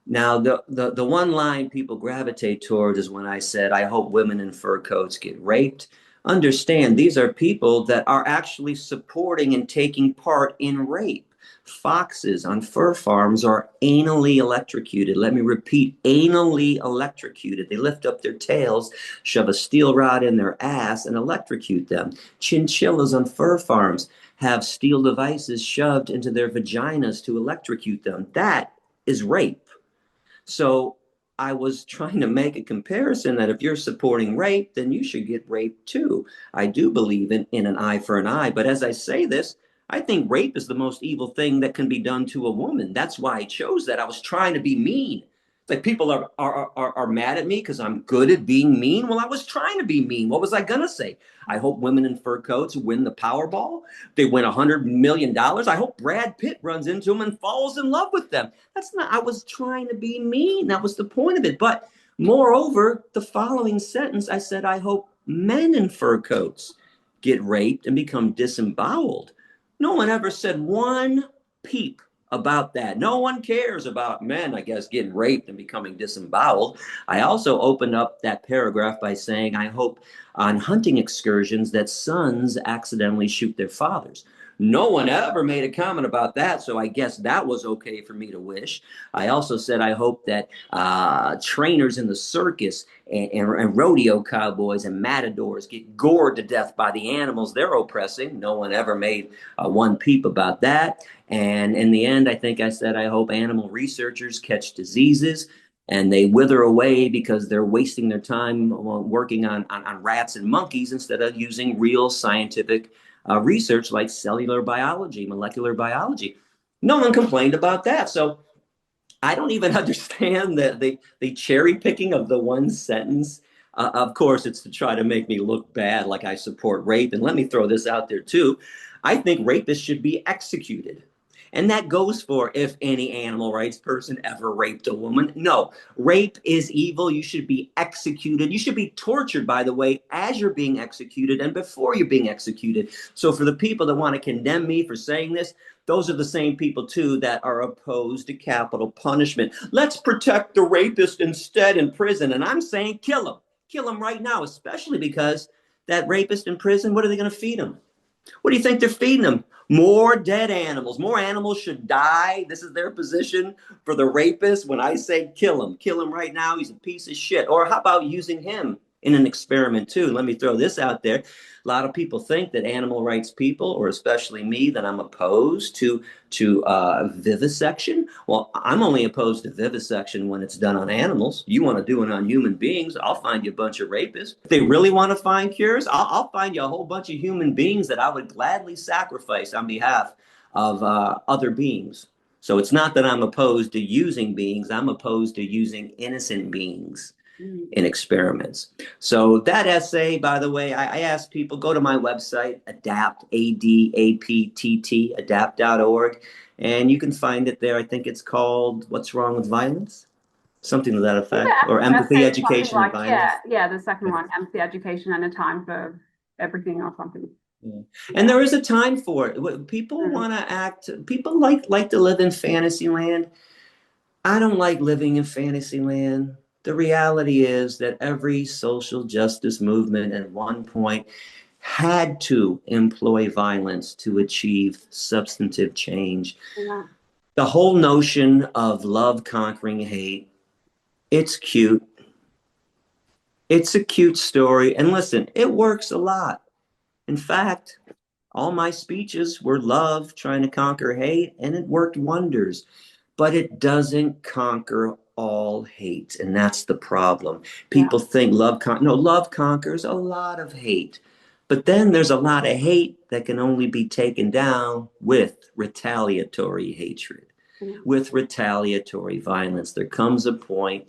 Now, the one line people gravitate towards is when I said, I hope women in fur coats get raped. Understand, these are people that are actually supporting and taking part in rape. Foxes on fur farms are anally electrocuted. Let me repeat, anally electrocuted. They lift up their tails, shove a steel rod in their ass, and electrocute them. Chinchillas on fur farms have steel devices shoved into their vaginas to electrocute them. That is rape. So I was trying to make a comparison that if you're supporting rape, then you should get raped too. I do believe in an eye for an eye. But as I say this, I think rape is the most evil thing that can be done to a woman. That's why I chose that. I was trying to be mean. Like people are mad at me because I'm good at being mean. Well, I was trying to be mean. What was I gonna say? I hope women in fur coats win the Powerball. They win $100 million. I hope Brad Pitt runs into them and falls in love with them. That's not, I was trying to be mean. That was the point of it. But moreover, the following sentence, I said, I hope men in fur coats get raped and become disemboweled. No one ever said one peep about that. No one cares about men, I guess, getting raped and becoming disemboweled. I also opened up that paragraph by saying, I hope on hunting excursions that sons accidentally shoot their fathers. No one ever made a comment about that, so I guess that was okay for me to wish. I also said I hope that trainers in the circus and rodeo cowboys and matadors get gored to death by the animals they're oppressing. No one ever made one peep about that. And in the end, I think I said I hope animal researchers catch diseases and they wither away because they're wasting their time working on rats and monkeys instead of using real scientific research like cellular biology, molecular biology. No one complained about that. So I don't even understand the cherry picking of the one sentence. Of course, it's to try to make me look bad, like I support rape. And let me throw this out there too. I think rapists should be executed. And that goes for if any animal rights person ever raped a woman. No, rape is evil. You should be executed. You should be tortured, by the way, as you're being executed and before you're being executed. So for the people that want to condemn me for saying this, those are the same people, too, that are opposed to capital punishment. Let's protect the rapist instead in prison. And I'm saying kill him. Kill him right now, especially because that rapist in prison, what are they going to feed him? What do you think they're feeding them? More dead animals. More animals should die. This is their position for the rapist. When I say kill him right now. He's a piece of shit. Or how about using him in an experiment too? Let me throw this out there. A lot of people think that animal rights people, or especially me, that I'm opposed to vivisection. Well, I'm only opposed to vivisection when it's done on animals. You want to do it on human beings, I'll find you a bunch of rapists. If they really want to find cures, I'll find you a whole bunch of human beings that I would gladly sacrifice on behalf of other beings. So it's not that I'm opposed to using beings, I'm opposed to using innocent beings in experiments. So that essay, by the way, I ask people, go to my website, adapt, A-D-A-P-T-T, adapt.org, and you can find it there. I think it's called What's Wrong with Violence? Something to that The effect, or actual Empathy, essay is something Education, and like, Violence. the second one, empathy, education, and a time for everything or something. Yeah. Yeah. And there is a time for it. People want to act, people like to live in fantasy land. I don't like living in fantasy land. The reality is that every social justice movement at one point had to employ violence to achieve substantive change. Yeah. The whole notion of love conquering hate, it's cute. It's a cute story. And listen, it works a lot. In fact, all my speeches were love trying to conquer hate, and it worked wonders. But it doesn't conquer all hate, and that's the problem. Yeah. People think love conquers a lot of hate. But then there's a lot of hate that can only be taken down with retaliatory hatred, Yeah. with retaliatory violence. There comes a point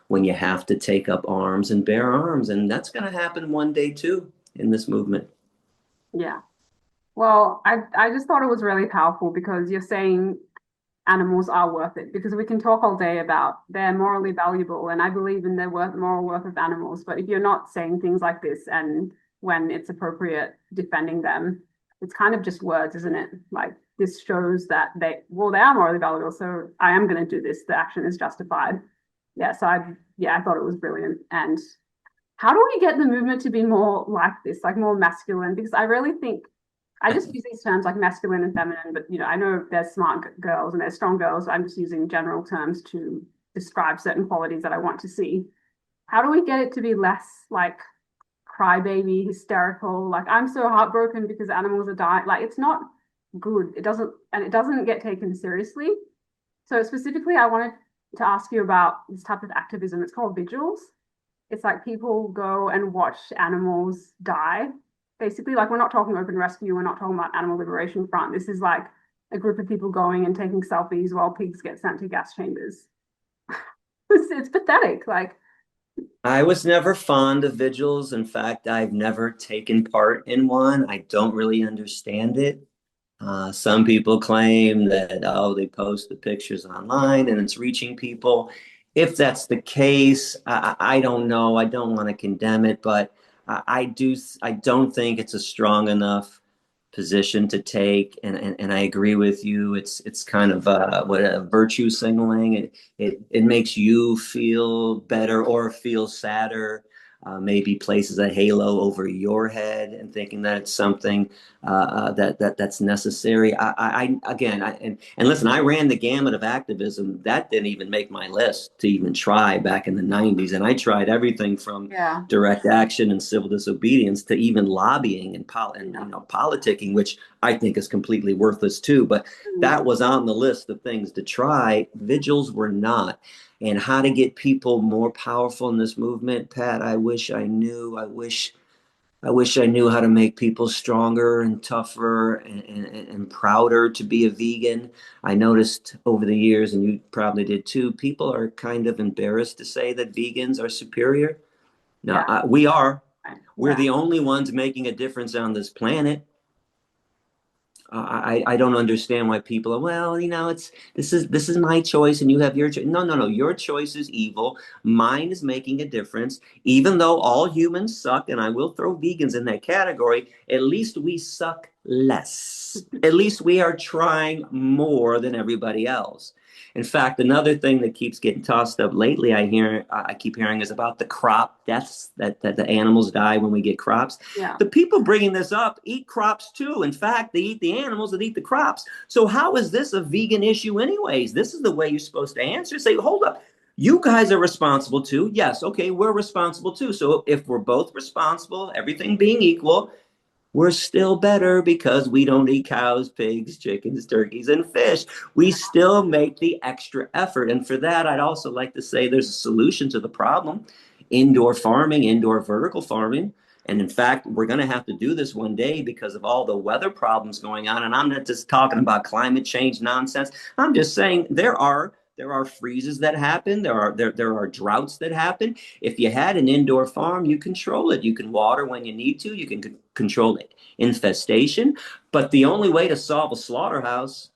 when you have to take up arms and bear arms, and that's going to happen one day too in this movement. Yeah. Well, I just thought it was really powerful because you're saying animals are worth it, because we can talk all day about they're morally valuable, and I believe in the moral worth of animals. But if you're not saying things like this, and when it's appropriate, defending them, it's kind of just words, isn't it? Like, this shows that they are morally valuable, so I am going to do this. The action is justified. Yeah. So I thought it was brilliant. And how do we get the movement to be more like this, like more masculine? Because I really think I just use these terms like masculine and feminine, but I know there's smart girls and there's strong girls. So I'm just using general terms to describe certain qualities that I want to see. How do we get it to be less like crybaby, hysterical? Like, I'm so heartbroken because animals are dying. Like, it's not good. It doesn't get taken seriously. So specifically, I wanted to ask you about this type of activism. It's called vigils. It's like people go and watch animals die. Basically, like, we're not talking open rescue, we're not talking about Animal Liberation Front. This is like a group of people going and taking selfies while pigs get sent to gas chambers. It's pathetic. Like, I was never fond of vigils. In fact, I've never taken part in one. I don't really understand it. Some people claim that, oh, they post the pictures online and it's reaching people. If that's the case, I don't know. I don't want to condemn it, but I don't think it's a strong enough position to take. And I agree with you. It's kind of what a virtue signaling. It makes you feel better or feel sadder. Maybe places a halo over your head and thinking that it's something that's necessary. And listen, I ran the gamut of activism. That didn't even make my list to even try back in the 90s. And I tried everything from yeah, direct action and civil disobedience to even lobbying and politicking, which I think is completely worthless too. But that was on the list of things to try. Vigils were not. And how to get people more powerful in this movement, Pat, I wish I knew. I wish I knew how to make people stronger and tougher and prouder to be a vegan. I noticed over the years, and you probably did too, people are kind of embarrassed to say that vegans are superior. Now, yeah, we are. We're yeah, the only ones making a difference on this planet. I don't understand why people are, well, it's this is my choice and you have your choice. No, no, no. Your choice is evil. Mine is making a difference. Even though all humans suck, and I will throw vegans in that category, at least we suck less. At least we are trying more than everybody else. In fact, another thing that keeps getting tossed up lately, I keep hearing is about the crop deaths that the animals die when we get crops. Yeah. The people bringing this up eat crops too. In fact, they eat the animals that eat the crops. So how is this a vegan issue anyways? This is the way you're supposed to answer. Say, hold up. You guys are responsible too. Yes, okay, we're responsible too. So if we're both responsible, everything being equal, we're still better because we don't eat cows, pigs, chickens, turkeys, and fish. We still make the extra effort. And for that, I'd also like to say there's a solution to the problem: indoor farming, indoor vertical farming. And in fact, we're going to have to do this one day because of all the weather problems going on. And I'm not just talking about climate change nonsense. I'm just saying there are freezes that happen. There are droughts that happen. If you had an indoor farm, you control it. You can water when you need to. You can control infestation. But the only way to solve a slaughterhouse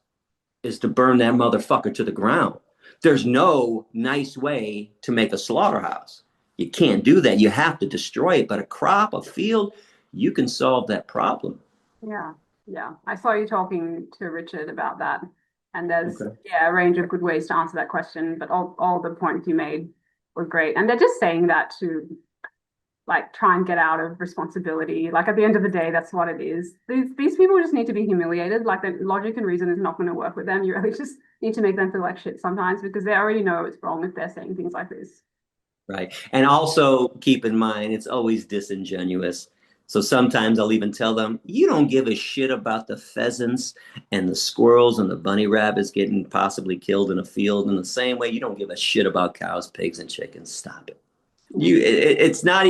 is to burn that motherfucker to the ground. There's no nice way to make a slaughterhouse. You can't do that. You have to destroy it. But a crop, a field, you can solve that problem. Yeah, yeah. I saw you talking to Richard about that. And there's, Okay. yeah, a range of good ways to answer that question, but all the points you made were great. And they're just saying that to like try and get out of responsibility. Like at the end of the day, that's what it is. These people just need to be humiliated. Like the logic and reason is not going to work with them. You really just need to make them feel like shit sometimes because they already know it's wrong if they're saying things like this. Right. And also keep in mind, it's always disingenuous. So sometimes I'll even tell them, you don't give a shit about the pheasants and the squirrels and the bunny rabbits getting possibly killed in a field in the same way you don't give a shit about cows, pigs, and chickens. Stop it. It's not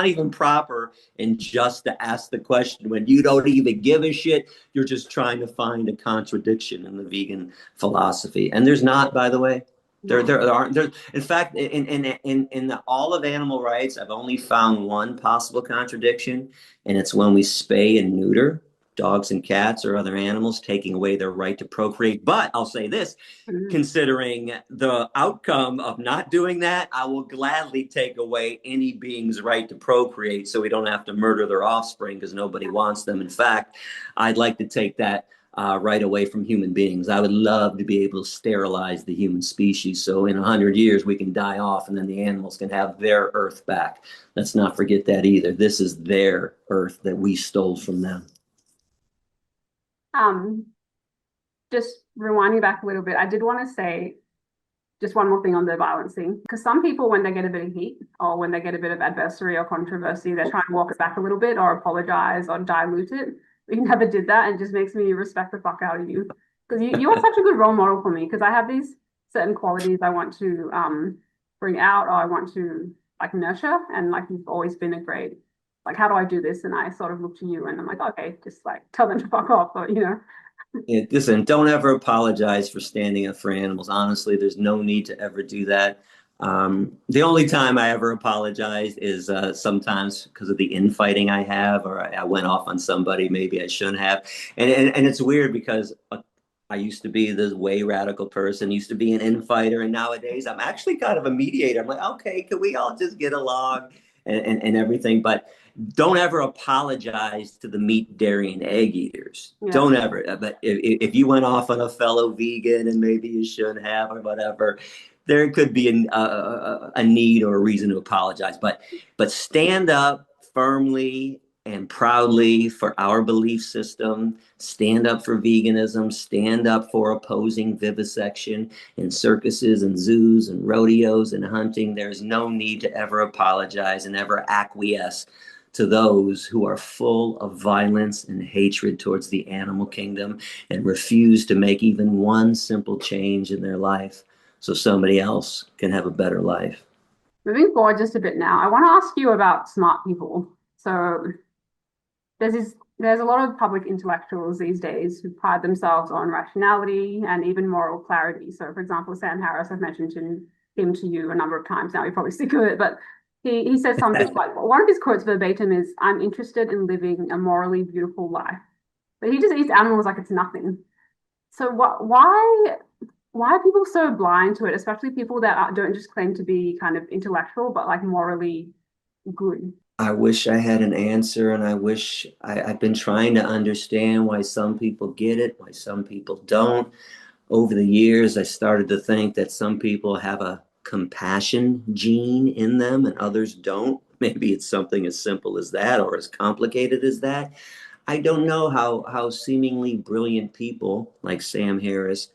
even proper and just to ask the question when you don't even give a shit. You're just trying to find a contradiction in the vegan philosophy, and there's not, by the way. There No. aren't. There, in fact, in all of animal rights, I've only found one possible contradiction, and it's when we spay and neuter dogs and cats or other animals, taking away their right to procreate. But I'll say this: Mhm. considering the outcome of not doing that, I will gladly take away any being's right to procreate so we don't have to murder their offspring because nobody wants them. In fact, I'd like to take that right away from human beings. I would love to be able to sterilize the human species so in 100 years we can die off and then the animals can have their earth back. Let's not forget that either. This is their earth that we stole from them. Um, just rewinding back a little bit, I did want to say just one more thing on the violence thing, because some people, when they get a bit of heat or when they get a bit of adversary or controversy, they try and walk it back a little bit or apologize or dilute it. We never did that, and it just makes me respect the fuck out of you because you are such a good role model for me because I have these certain qualities I want to bring out or I want to like nurture, and like you've always been a great like how do I do this? And I sort of look to you and I'm like, okay, just like tell them to fuck off, or you know. Listen, don't ever apologize for standing up for animals. Honestly, there's no need to ever do that. The only time I ever apologized is sometimes because of the infighting I have, or I went off on somebody maybe I shouldn't have. And it's weird because I used to be this way radical person, used to be an infighter, and nowadays I'm actually kind of a mediator. I'm like, okay, can we all just get along and everything? But don't ever apologize to the meat, dairy, and egg eaters. Yeah. Don't ever. But if you went off on a fellow vegan and maybe you shouldn't have or whatever, there could be a need or a reason to apologize. But stand up firmly and proudly for our belief system. Stand up for veganism. Stand up for opposing vivisection in circuses and zoos and rodeos and hunting. There's no need to ever apologize and ever acquiesce to those who are full of violence and hatred towards the animal kingdom and refuse to make even one simple change in their life so somebody else can have a better life. Moving forward just a bit now, I want to ask you about smart people. So there's a lot of public intellectuals these days who pride themselves on rationality and even moral clarity. So for example, Sam Harris, I've mentioned him to you a number of times now, you're probably sick of it, but he says something like one of his quotes verbatim is, "I'm interested in living a morally beautiful life." but he just eats animals like it's nothing. So why are people so blind to it, especially people that don't just claim to be kind of intellectual, but like morally good? I wish I had an answer, and I've been trying to understand why some people get it, why some people don't. Over the years, I started to think that some people have a compassion gene in them and others don't. Maybe it's something as simple as that or as complicated as that. I don't know how seemingly brilliant people like Sam Harris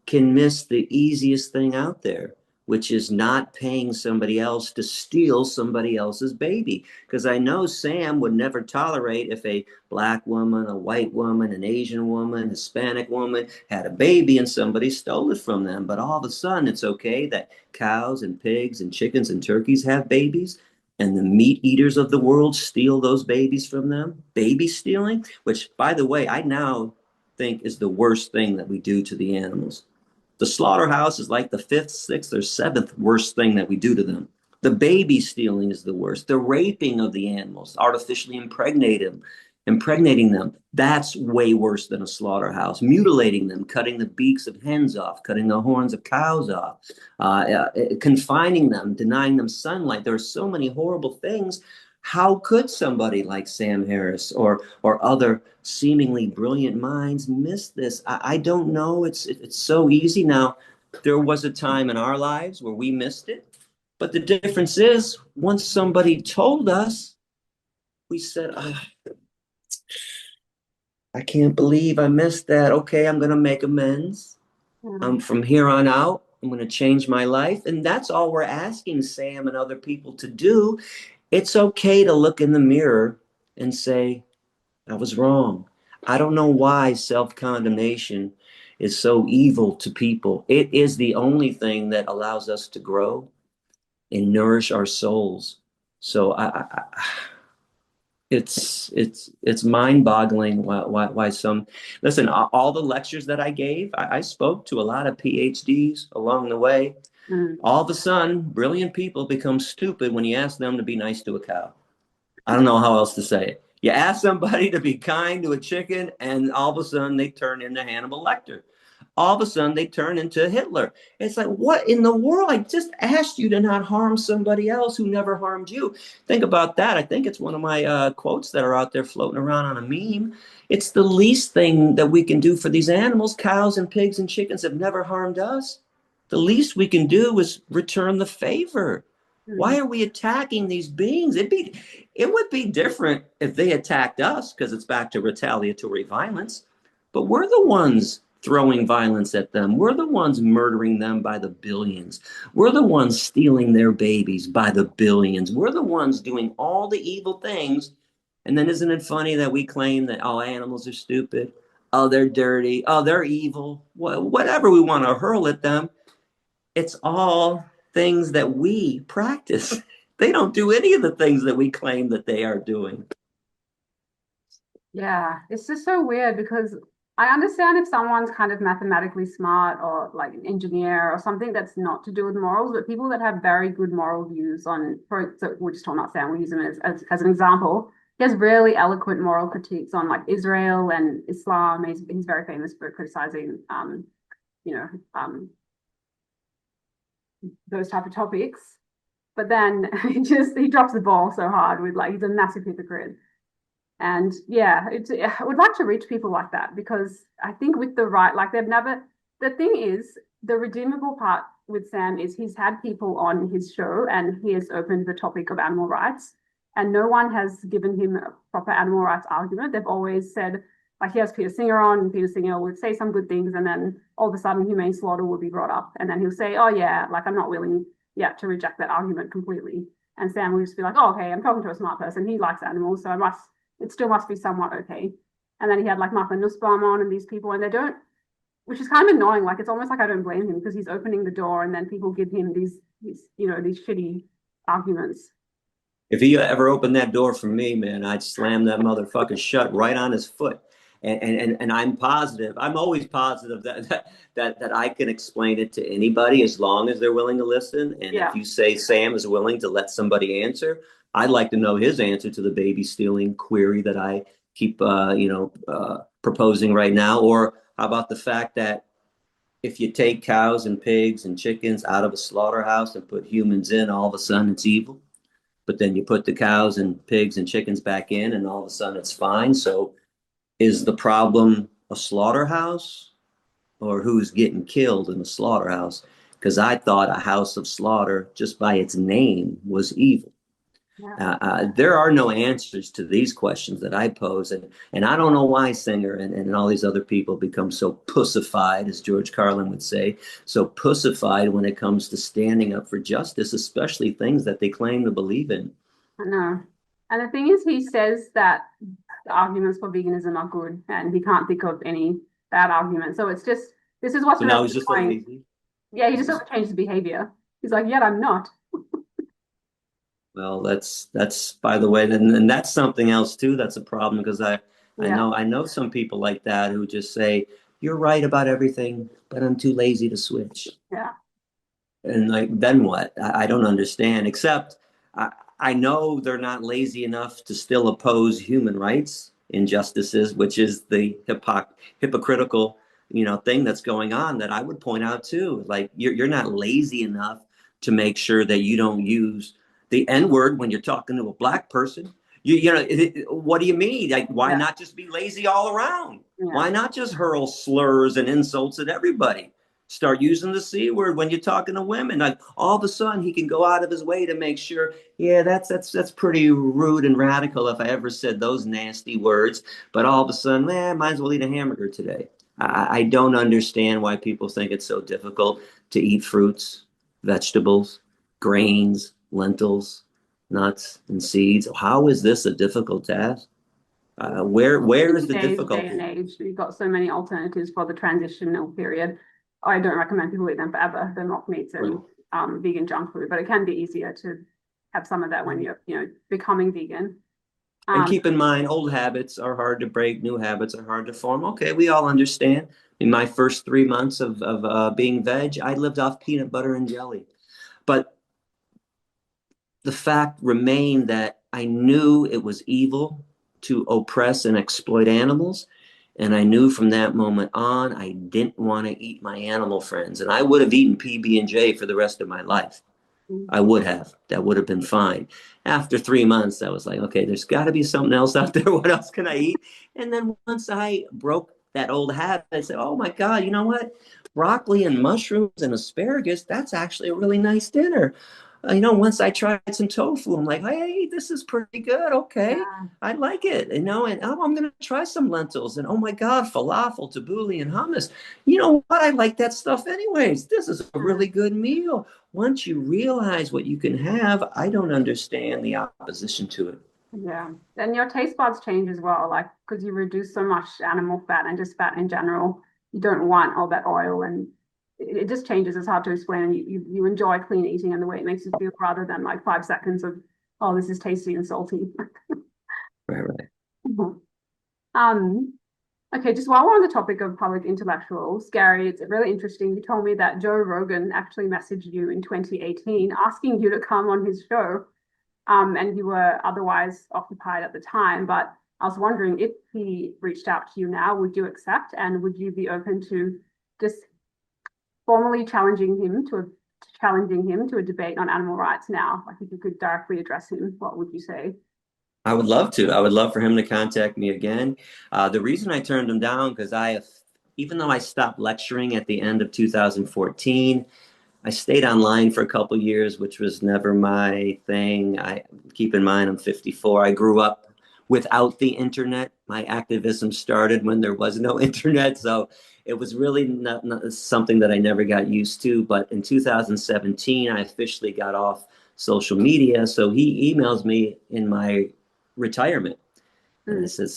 can miss the easiest thing out there, which is not paying somebody else to steal somebody else's baby. Because I know Sam would never tolerate if a black woman, a white woman, an Asian woman, Hispanic woman had a baby and somebody stole it from them. But all of a sudden, it's okay that cows and pigs and chickens and turkeys have babies and the meat eaters of the world steal those babies from them. Baby stealing, which, by the way, I now think is the worst thing that we do to the animals. The slaughterhouse is like the fifth, sixth, or seventh worst thing that we do to them. The baby stealing is the worst. The raping of the animals, artificially impregnating them, that's way worse than a slaughterhouse. Mutilating them, cutting the beaks of hens off, cutting the horns of cows off, confining them, denying them sunlight. There are so many horrible things. How could somebody like Sam Harris or other seemingly brilliant minds miss this? I don't know. It's so easy now. There was a time in our lives where we missed it, but the difference is once somebody told us, we said, I can't believe I missed that. Okay, I'm going to make amends. Yeah. From here on out, I'm going to change my life. And that's all we're asking Sam and other people to do. It's okay to look in the mirror and say, I was wrong. I don't know why self-condemnation is so evil to people. It is the only thing that allows us to grow and nourish our souls. So it's mind-boggling why some listen. All the lectures that I gave, I spoke to a lot of PhDs along the way. Mm. All of a sudden, brilliant people become stupid when you ask them to be nice to a cow. I don't know how else to say it. You ask somebody to be kind to a chicken, and all of a sudden they turn into Hannibal Lecter. All of a sudden they turn into Hitler. It's like, what in the world? I just asked you to not harm somebody else who never harmed you. Think about that. I think it's one of my quotes that are out there floating around on a meme. It's the least thing that we can do for these animals. Cows and pigs and chickens have never harmed us. The least we can do is return the favor. Mm. Why are we attacking these beings? It would be different if they attacked us because it's back to retaliatory violence. But we're the ones throwing violence at them. We're the ones murdering them by the billions. We're the ones stealing their babies by the billions. We're the ones doing all the evil things. And then isn't it funny that we claim that all animals are stupid? Oh, they're dirty. Oh, they're evil. Whatever we want to hurl at them, it's all things that we practice. They don't do any of the things that we claim that they are doing. Yeah, it's just so weird because I understand if someone's kind of mathematically smart or like an engineer or something that's not to do with morals, but people that have very good moral views on, so we're just talking about Sam, we'll use him as an example. He has really eloquent moral critiques on like Israel and Islam. He's very famous for criticizing, you know, those type of topics. But then he drops the ball so hard with like, he's a massive hypocrite. And yeah, I would like to reach people like that because I think with the right, like the thing is, the redeemable part with Sam is he's had people on his show and he has opened the topic of animal rights and no one has given him a proper animal rights argument. They've always said, like he has Peter Singer on and Peter Singer would say some good things and then all of a sudden humane slaughter would be brought up and then he'll say, oh yeah, like I'm not willing yet to reject that argument completely. And Sam will just be like, oh, okay, I'm talking to a smart person. He likes animals, so it still must be somewhat okay. And then he had like Martha Nussbaum on and these people, and they don't, which is kind of annoying. Like it's almost like I don't blame him because he's opening the door, and then people give him these shitty arguments. If he ever opened that door for me, man, I'd slam that motherfucker shut right on his foot. And I'm positive. I'm always positive that I can explain it to anybody as long as they're willing to listen. And Yeah. if you say Sam is willing to let somebody answer, I'd like to know his answer to the baby stealing query that I keep proposing right now? Or how about the fact that if you take cows and pigs and chickens out of a slaughterhouse and put humans in, all of a sudden it's evil? But then you put the cows and pigs and chickens back in, and all of a sudden it's fine. So is the problem a slaughterhouse or who's getting killed in the slaughterhouse? Because I thought a house of slaughter, just by its name, was evil. Yeah. There are no answers to these questions that I pose. And I don't know why Singer and all these other people become so pussified, as George Carlin would say, so pussified when it comes to standing up for justice, especially things that they claim to believe in. I know. And the thing is, he says that the arguments for veganism are good, and he can't think of any bad arguments. So it's just, this is what's So now really he's just a annoying. lazy. Yeah, he just doesn't change his behavior. He's like, yet I'm not. Well, that's by the way, and that's something else too. That's a problem because Yeah, I know some people like that who just say, "You're right about everything, but I'm too lazy to switch." yeah, And like, then what? I don't understand. Except I, I know they're not lazy enough to still oppose human rights injustices, which is the hypocritical, thing that's going on. That I would point out too. Like you're not lazy enough to make sure that you don't use the N word when you're talking to a black person. What do you mean? Like, why yeah, not just be lazy all around? yeah. Why not just hurl slurs and insults at everybody? Start using the C word when you're talking to women. Like all of a sudden he can go out of his way to make sure, yeah, that's pretty rude and radical if I ever said those nasty words. But all of a sudden, man, might as well eat a hamburger today. I don't understand why people think it's so difficult to eat fruits, vegetables, grains, lentils, nuts, and seeds. How is this a difficult task? Where is the Today's day and difficulty? age, you've got so many alternatives for the transitional period. I don't recommend people eat them forever. They're mock meats and vegan junk food, but it can be easier to have some of that when you're, becoming vegan. And Um, keep in mind, old habits are hard to break, new habits are hard to form. Okay, we all understand. In my first 3 months of being veg, I lived off peanut butter and jelly. But the fact remained that I knew it was evil to oppress and exploit animals. And I knew from that moment on, I didn't want to eat my animal friends. And I would have eaten PB&J for the rest of my life. I would have. That would have been fine. After 3 months, I was like, okay, there's got to be something else out there. What else can I eat? And then once I broke that old habit, I said, oh my God, you know what? Broccoli and mushrooms and asparagus, that's actually a really nice dinner. Once I tried some tofu, I'm like, hey, this is pretty good. Okay, yeah, I like it. And oh, I'm going to try some lentils. And oh my God, falafel, tabbouleh, and hummus. You know what? I like that stuff anyways. This is a really good meal. Once you realize what you can have, I don't understand the opposition to it. yeah. And your taste buds change as well, like because you reduce so much animal fat and just fat in general. You don't want all that oil, and it just changes. It's hard to explain. And you enjoy clean eating and the way it makes you feel, rather than like 5 seconds of, oh, this is tasty and salty. Right, right. Um, okay, just while we're on the topic of public intellectuals, Gary, it's really interesting. You told me that Joe Rogan actually messaged you in 2018 asking you to come on his show, and you were otherwise occupied at the time. But I was wondering if he reached out to you now, would you accept, and would you be open to just formally challenging him to a debate on animal rights now? Like if you could directly address him, what would you say? I would love to. I would love for him to contact me again. The reason I turned him down because even though I stopped lecturing at the end of 2014, I stayed online for a couple years, which was never my thing. I keep in mind I'm 54. I grew up without the internet. My activism started when there was no internet, so it was really not something that I never got used to. But in 2017, I officially got off social media. So he emails me in my retirement. And I Mm, said,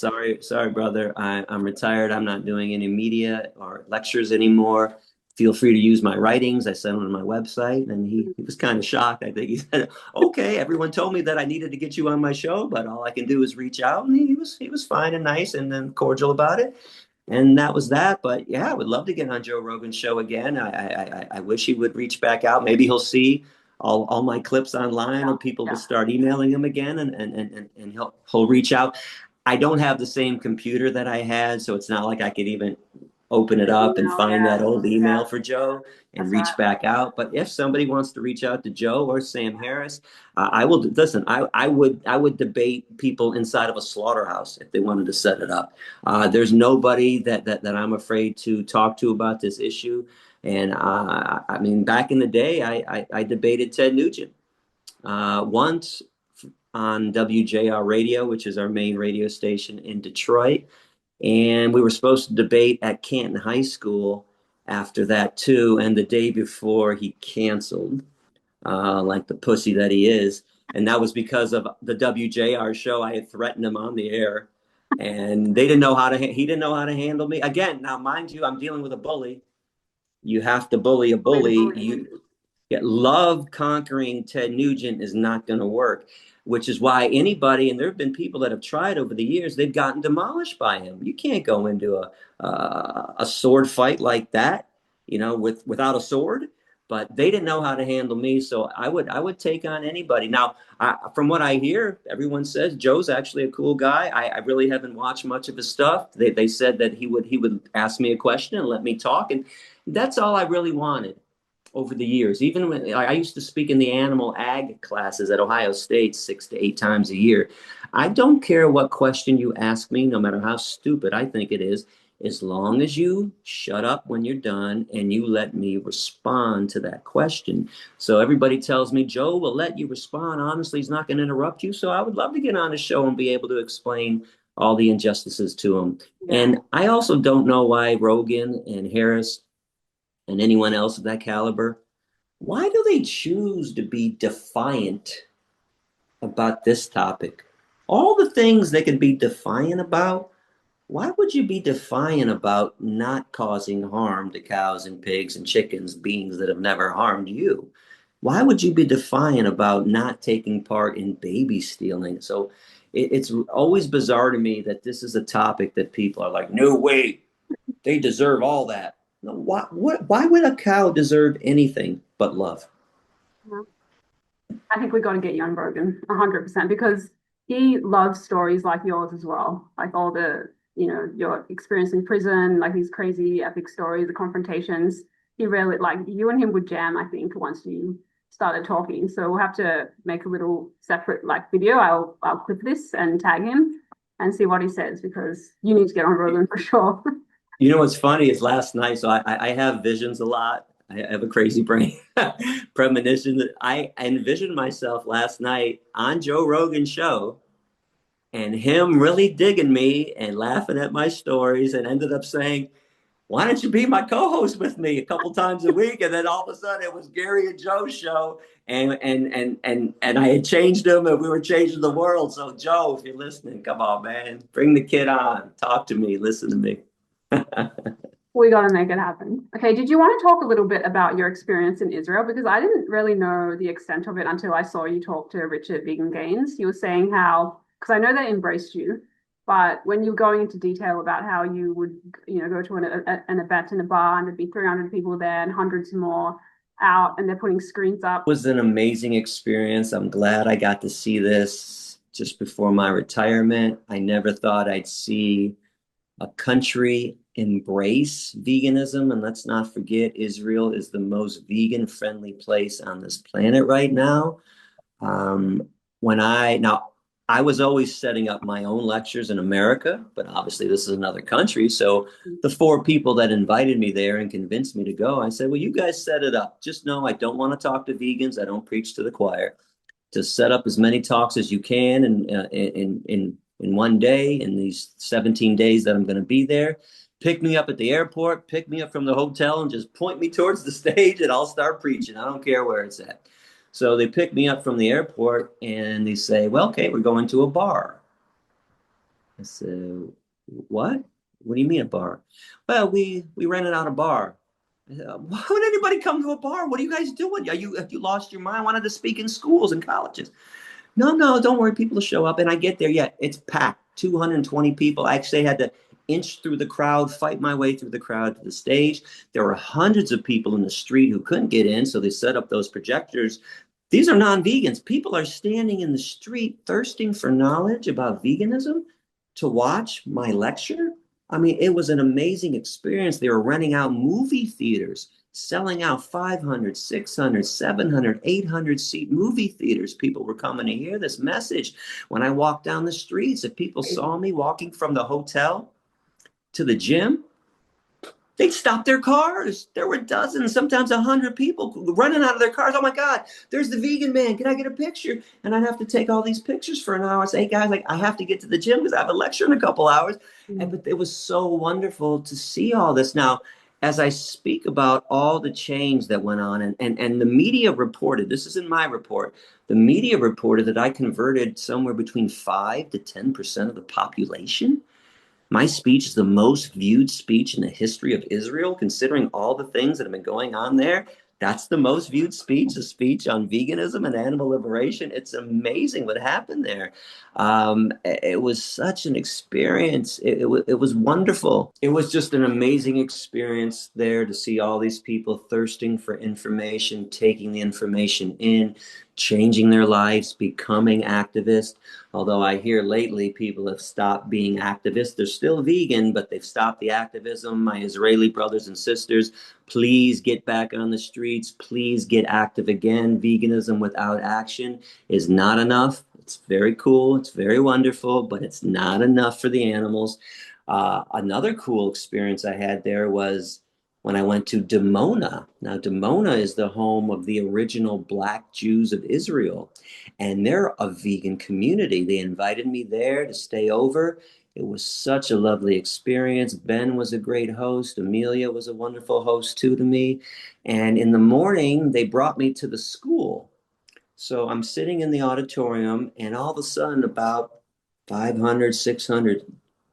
sorry, brother. I'm retired. I'm not doing any media or lectures anymore. Feel free to use my writings. I sent him to my website, and mm, he was kind of shocked. I think he said, okay, everyone told me that I needed to get you on my show, but all I can do is reach out. And he was fine and nice and then cordial about it. And that was that. But yeah, I would love to get on Joe Rogan's show again. I wish he would reach back out. Maybe he'll see all my clips online, and people will start emailing him again, and he'll reach out. I don't have the same computer that I had, so it's not like I could even open it The up and email, find yeah, that old yeah, email for Joe and that's reach right. back out. But if somebody wants to reach out to Joe or Sam Harris, I will listen. I would debate people inside of a slaughterhouse if they wanted to set it up. There's nobody that I'm afraid to talk to about this issue. And I mean, back in the day, I debated Ted Nugent once on WJR Radio, which is our main radio station in Detroit. And we were supposed to debate at Canton High School after that too. And the day before, he canceled, like the pussy that he is. And that was because of the WJR show. I had threatened him on the air, and they didn't know how to. He didn't know how to handle me. Again, now mind you, I'm dealing with a bully. You have to bully a Bully the bully. bully. Love conquering Ted Nugent is not going to work, which is why anybody, and there have been people that have tried over the years, they've gotten demolished by him. You can't go into a sword fight like that, without a sword. But they didn't know how to handle me, so I would take on anybody. Now, from what I hear, everyone says Joe's actually a cool guy. I really haven't watched much of his stuff. They said that he would ask me a question and let me talk, and that's all I really wanted over the years. Even when I used to speak in the animal ag classes at Ohio State 6 to 8 times a year. I don't care what question you ask me, no matter how stupid I think it is, as long as you shut up when you're done and you let me respond to that question. So everybody tells me, Joe will let you respond. Honestly, he's not going to interrupt you. So I would love to get on the show and be able to explain all the injustices to him. Yeah. And I also don't know why Rogan and Harris and anyone else of that caliber, why do they choose to be defiant about this topic? All the things they can be defiant about, why would you be defiant about not causing harm to cows and pigs and chickens, beings that have never harmed you? Why would you be defiant about not taking part in baby stealing? So it's always bizarre to me that this is a topic that people are like, no, wait, they deserve all that. No, why would a cow deserve anything but love? Yeah. I think we got to get you on Rogan 100% because he loves stories like yours as well. Like all the, your experience in prison, like these crazy epic stories, the confrontations. He really, like you and him would jam, I think, once you started talking. So we'll have to make a little separate like video. I'll clip this and tag him and see what he says because you need to get on Rogan for sure. You know what's funny is last night, so I have visions a lot. I have a crazy brain premonition that I envisioned myself last night on Joe Rogan's show and him really digging me and laughing at my stories and ended up saying, why don't you be my co-host with me a couple times a week? And then all of a sudden it was Gary and Joe's show, and I had changed him, and we were changing the world. So Joe, if you're listening, come on, man, bring the kid on, talk to me, listen to me. We got to make it happen. Okay, did you want to talk a little bit about your experience in Israel? Because I didn't really know the extent of it until I saw you talk to Richard Vegan Gaines. You were saying how, because I know they embraced you, but when you were going into detail about how you would, go to an event in a bar and there'd be 300 people there and hundreds more out, and they're putting screens up. It was an amazing experience. I'm glad I got to see this just before my retirement. I never thought I'd see a country embrace veganism. And let's not forget, Israel is the most vegan friendly place on this planet right now. Um, now, I was always setting up my own lectures in America, but obviously this is another country. So the four people that invited me there and convinced me to go, I said, well, you guys set it up. Just know I don't want to talk to vegans. I don't preach to the choir. To set up as many talks as you can in one day, in these 17 days that I'm going to be there. Pick me up at the airport, pick me up from the hotel, and just point me towards the stage, and I'll start preaching. I don't care where it's at. So they pick me up from the airport, and they say, well, okay, we're going to a bar. I said, what? What do you mean a bar? Well, we rented out a bar. Why would anybody come to a bar? What are you guys doing? Have you lost your mind? I wanted to speak in schools and colleges. No, don't worry. People will show up. And I get there. Yeah, it's packed. 220 people. I actually had to inch through the crowd, fight my way through the crowd to the stage. There were hundreds of people in the street who couldn't get in, so they set up those projectors. These are non-vegans. People are standing in the street thirsting for knowledge about veganism. to watch my lecture. I mean, it was an amazing experience. They were renting out movie theaters, selling out 500, 600, 700, 800 seat movie theaters. People were coming to hear this message. When I walked down the streets, if people saw me walking from the hotel to the gym, they'd stop their cars. There were dozens, sometimes 100 people running out of their cars. Oh my God, there's the vegan man. Can I get a picture? And I'd have to take all these pictures for an hour. I say, hey guys, like I have to get to the gym because I have a lecture in a couple hours. But it was so wonderful to see all this. Now, as I speak about all the change that went on, and the media reported, this is in my report, the media reported that I converted somewhere between 5 to 10% of the population. My speech is the most viewed speech in the history of Israel, considering all the things that have been going on there. That's the most viewed speech, a speech on veganism and animal liberation. It's amazing what happened there. It was such an experience. It was wonderful. It was just an amazing experience there to see all these people thirsting for information, taking the information in, changing their lives, becoming activists. Although I hear lately people have stopped being activists. They're still vegan, but they've stopped the activism. My Israeli brothers and sisters, please get back on the streets. Please get active again. Veganism without action is not enough. It's very cool. It's very wonderful, but it's not enough for the animals. Another cool experience I had there was when I went to Dimona. Now, Dimona is the home of the original Black Jews of Israel, and they're a vegan community. They invited me there to stay over. It was such a lovely experience. Ben was a great host. Amelia was a wonderful host too to me. And in the morning, they brought me to the school. So I'm sitting in the auditorium, and all of a sudden, about 500, 600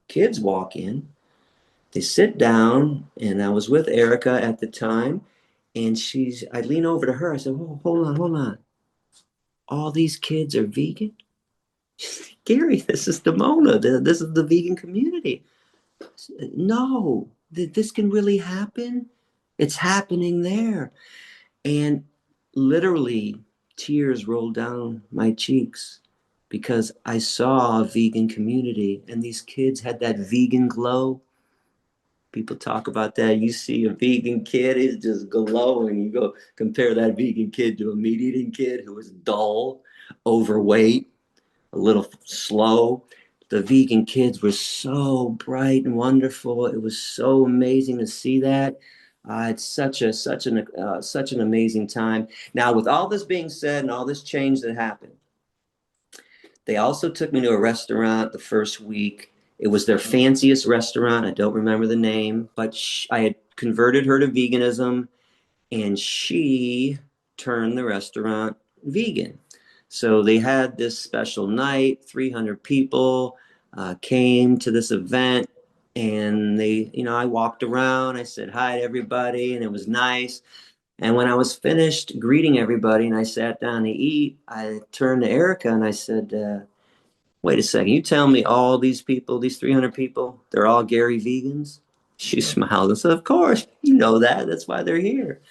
kids walk in. They sit down, and I was with Erica at the time, and I lean over to her. I said, oh, hold on, hold on. All these kids are vegan? Gary, this is Dimona. This is the vegan community. No, this can really happen. It's happening there. And literally, tears rolled down my cheeks because I saw a vegan community and these kids had that vegan glow. People talk about that. You see a vegan kid, he's just glowing. You go compare that vegan kid to a meat eating kid who is dull, overweight, a little slow. The vegan kids were so bright and wonderful. It was so amazing to see that. It's such an amazing time. Now, with all this being said and all this change that happened, they also took me to a restaurant the first week. It was their fanciest restaurant. I don't remember the name, but I had converted her to veganism, and she turned the restaurant vegan. So they had this special night, 300 people came to this event, and I walked around, I said hi to everybody, and it was nice. And when I was finished greeting everybody and I sat down to eat, I turned to Erica and I said, wait a second, you tell me all these people, these 300 people, they're all Gary vegans? She smiled and said, of course, you know that. That's why they're here.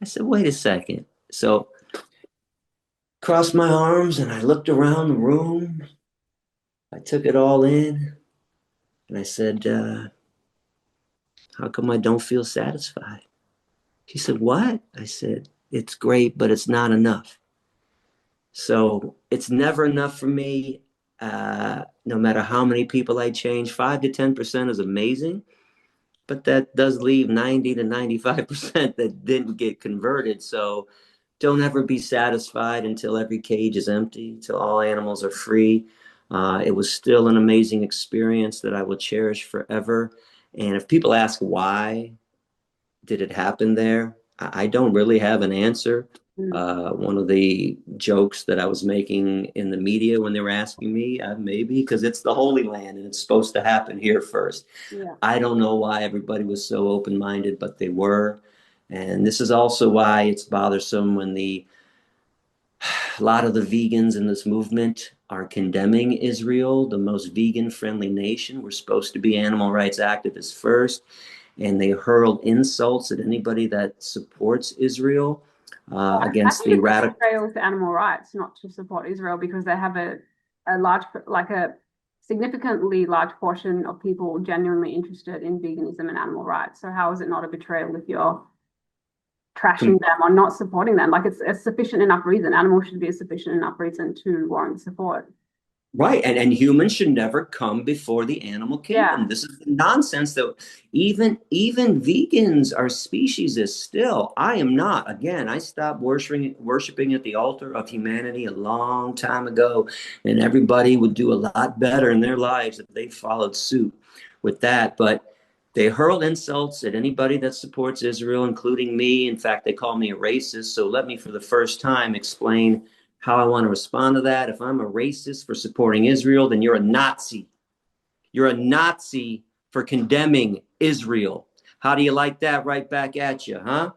I said, wait a second. So crossed my arms and I looked around the room. I took it all in and I said, how come I don't feel satisfied? She said, what? I said, it's great, but it's not enough. So it's never enough for me. No matter how many people I change, 5 to 10% is amazing, but that does leave 90 to 95% that didn't get converted. So don't ever be satisfied until every cage is empty, until all animals are free. It was still an amazing experience that I will cherish forever. And if people ask why did it happen there, I don't really have an answer. One of the jokes that I was making in the media when they were asking me, maybe because it's the Holy Land and it's supposed to happen here first. Yeah. I don't know why everybody was so open-minded, but they were. And this is also why it's bothersome when a lot of the vegans in this movement are condemning Israel, the most vegan-friendly nation. We're supposed to be animal rights activists first, and they hurl insults at anybody that supports Israel I against think the it's radical. betrayal to animal rights not to support Israel because they have a large, like a significantly large portion of people genuinely interested in veganism and animal rights. So how is it not a betrayal if you're trashing them or not supporting them? Like it's a sufficient enough reason. Animals should be a sufficient enough reason to warrant support. Right. And humans should never come before the animal Yeah. kingdom. This is nonsense that even vegans are speciesists still. I am not. Again, I stopped worshiping at the altar of humanity a long time ago, and everybody would do a lot better in their lives if they followed suit with that. But they hurl insults at anybody that supports Israel, including me. In fact, they call me a racist. So let me, for the first time, explain how I want to respond to that. If I'm a racist for supporting Israel, then you're a Nazi. You're a Nazi for condemning Israel. How do you like that? Right back at you, huh?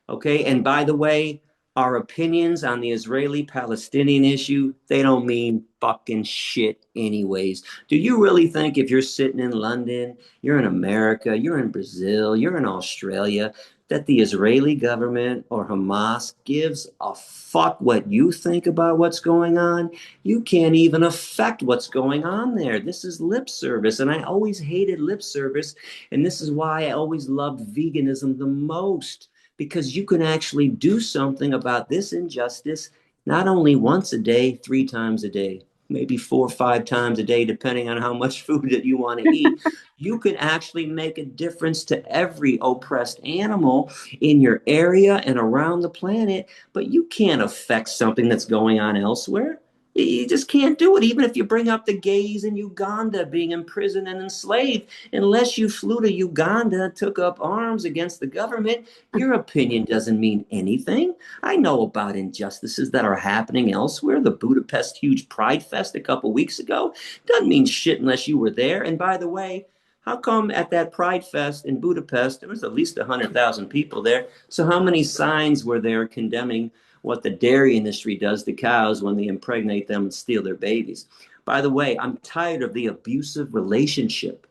Okay. And by the way, our opinions on the Israeli-Palestinian issue, they don't mean fucking shit anyways. Do you really think if you're sitting in London, you're in America, you're in Brazil, you're in Australia, that the Israeli government or Hamas gives a fuck what you think about what's going on? You can't even affect what's going on there. This is lip service. And I always hated lip service. And this is why I always loved veganism the most, because you can actually do something about this injustice, not only once a day, 3 times a day, maybe 4 or 5 times a day, depending on how much food that you want to eat. You can actually make a difference to every oppressed animal in your area and around the planet, but you can't affect something that's going on elsewhere. You just can't do it, even if you bring up the gays in Uganda being imprisoned and enslaved. Unless you flew to Uganda and took up arms against the government, your opinion doesn't mean anything. I know about injustices that are happening elsewhere. The Budapest huge Pride Fest a couple weeks ago doesn't mean shit unless you were there. And by the way, how come at that Pride Fest in Budapest, there was at least 100,000 people there? So how many signs were there condemning what the dairy industry does to cows when they impregnate them and steal their babies? By the way, I'm tired of the abusive relationship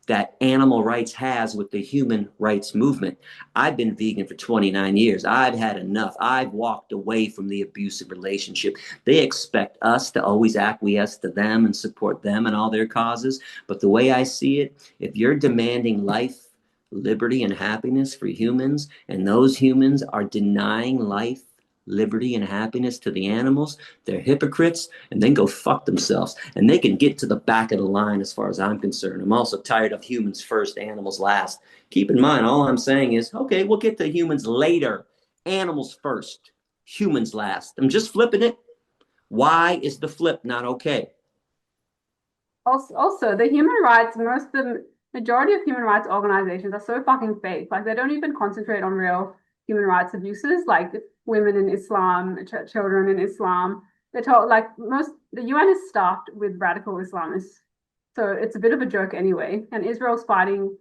that animal rights has with the human rights movement. I've been vegan for 29 years. I've had enough. I've walked away from the abusive relationship. They expect us to always acquiesce to them and support them and all their causes. But the way I see it, if you're demanding life, liberty, and happiness for humans, and those humans are denying life, liberty, and happiness to the animals, they're hypocrites, and then go fuck themselves. And they can get to the back of the line as far as I'm concerned. I'm also tired of humans first, animals last. Keep in mind, all I'm saying is, okay, we'll get to humans later. Animals first, humans last. I'm just flipping it. Why is the flip not okay? Also, the human rights, the majority of human rights organizations are so fucking fake. Like they don't even concentrate on real human rights abuses, like women in Islam, children in Islam. They're told like the UN is staffed with radical Islamists, so it's a bit of a joke anyway. And Israel's fighting.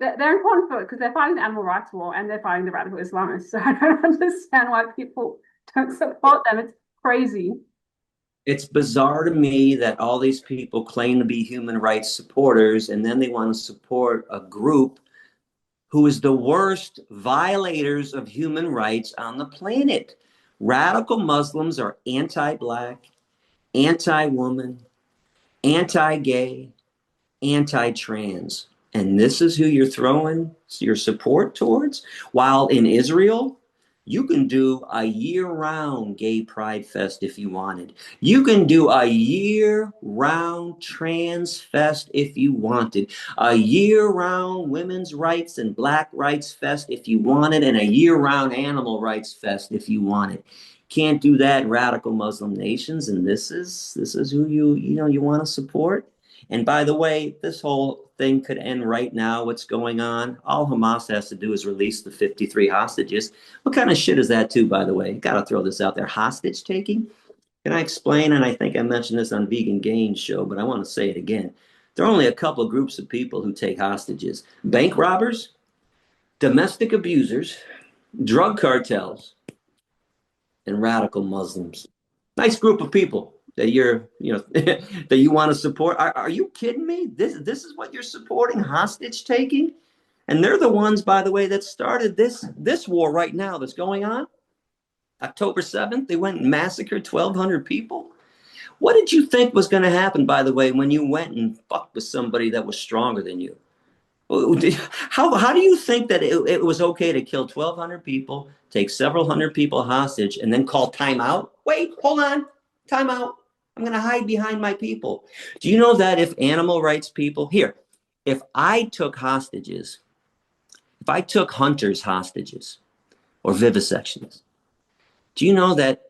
They're important for because they're fighting the animal rights war and they're fighting the radical Islamists. So I don't understand why people don't support them. It's crazy. It's bizarre to me that all these people claim to be human rights supporters and then they want to support a group who is the worst violators of human rights on the planet. Radical Muslims are anti-Black, anti-woman, anti-gay, anti-trans. And this is who you're throwing your support towards? While in Israel, you can do a year-round gay pride fest if you wanted. You can do a year-round trans fest if you wanted. A year-round women's rights and Black rights fest if you wanted, and a year-round animal rights fest if you wanted. Can't do that in radical Muslim nations, and this is who you want to support. And by the way, this whole thing could end right now. What's going on? All Hamas has to do is release the 53 hostages. What kind of shit is that, too, by the way? Got to throw this out there. Hostage taking? Can I explain? And I think I mentioned this on Vegan Gains show, but I want to say it again. There are only a couple of groups of people who take hostages: bank robbers, domestic abusers, drug cartels, and radical Muslims. Nice group of people that that you want to support. Are you kidding me? This is what you're supporting? Hostage taking? And they're the ones, by the way, that started this war right now that's going on. October 7th, they went and massacred 1,200 people. What did you think was going to happen, by the way, when you went and fucked with somebody that was stronger than you? How do you think that it was okay to kill 1,200 people, take several hundred people hostage, and then call timeout? Wait, hold on, timeout. I'm going to hide behind my people. Do you know that if animal rights people here, if I took hostages, if I took hunters hostages or vivisections, do you know that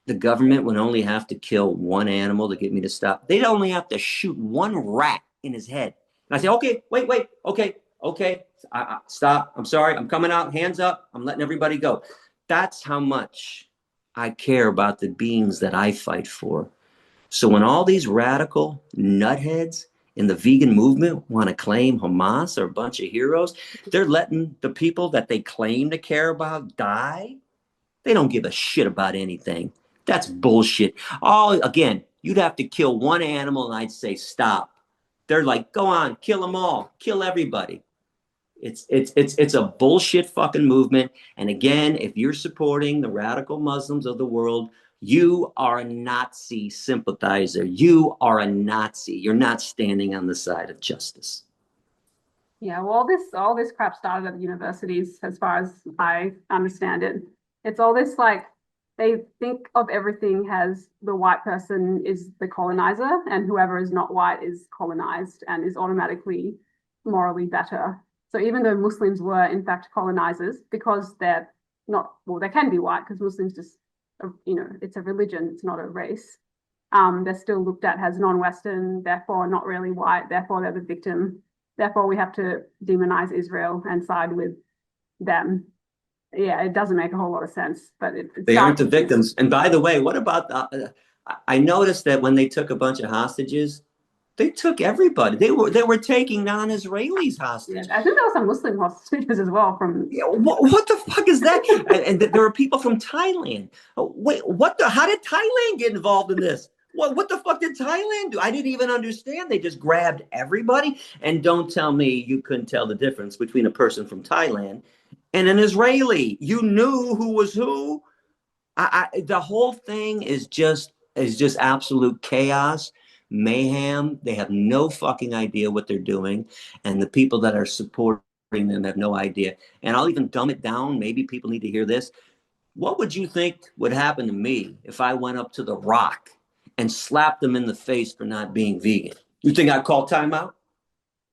the government would only have to kill one animal to get me to stop? They'd only have to shoot one rat in his head. And I say, okay, wait, okay, stop. I'm sorry. I'm coming out. Hands up. I'm letting everybody go. That's how much I care about the beings that I fight for. So when all these radical nutheads in the vegan movement want to claim Hamas are a bunch of heroes, they're letting the people that they claim to care about die. They don't give a shit about anything. That's bullshit. Oh, again, you'd have to kill one animal and I'd say stop. They're like, go on, kill them all, kill everybody. It's a bullshit fucking movement. And again, if you're supporting the radical Muslims of the world, you are a Nazi sympathizer. You are a Nazi. You're not standing on the side of justice. Yeah, well, all this crap started at the universities, as far as I understand it. It's all this like they think of everything as the white person is the colonizer, and whoever is not white is colonized and is automatically morally better. So even though Muslims were in fact colonizers, because they're not, well, they can be white because Muslims just, it's a religion, it's not a race. They're still looked at as non-Western, therefore not really white, therefore they're the victim. Therefore, we have to demonize Israel and side with them. Yeah, it doesn't make a whole lot of sense, but they aren't the victims. And by the way, what about I noticed that when they took a bunch of hostages, they took everybody. They were taking non-Israelis hostage. Yeah, I think there were some Muslim hostages as well from. Yeah, what the fuck is that? and there were people from Thailand. Wait, how did Thailand get involved in this? What the fuck did Thailand do? I didn't even understand. They just grabbed everybody. And don't tell me you couldn't tell the difference between a person from Thailand and an Israeli. You knew who was who. The whole thing is just absolute chaos, mayhem. They have no fucking idea what they're doing, and the people that are supporting them have no idea. And I'll even dumb it down. Maybe people need to hear this. What would you think would happen to me if I went up to The Rock and slapped him in the face for not being vegan? You think I'd call timeout?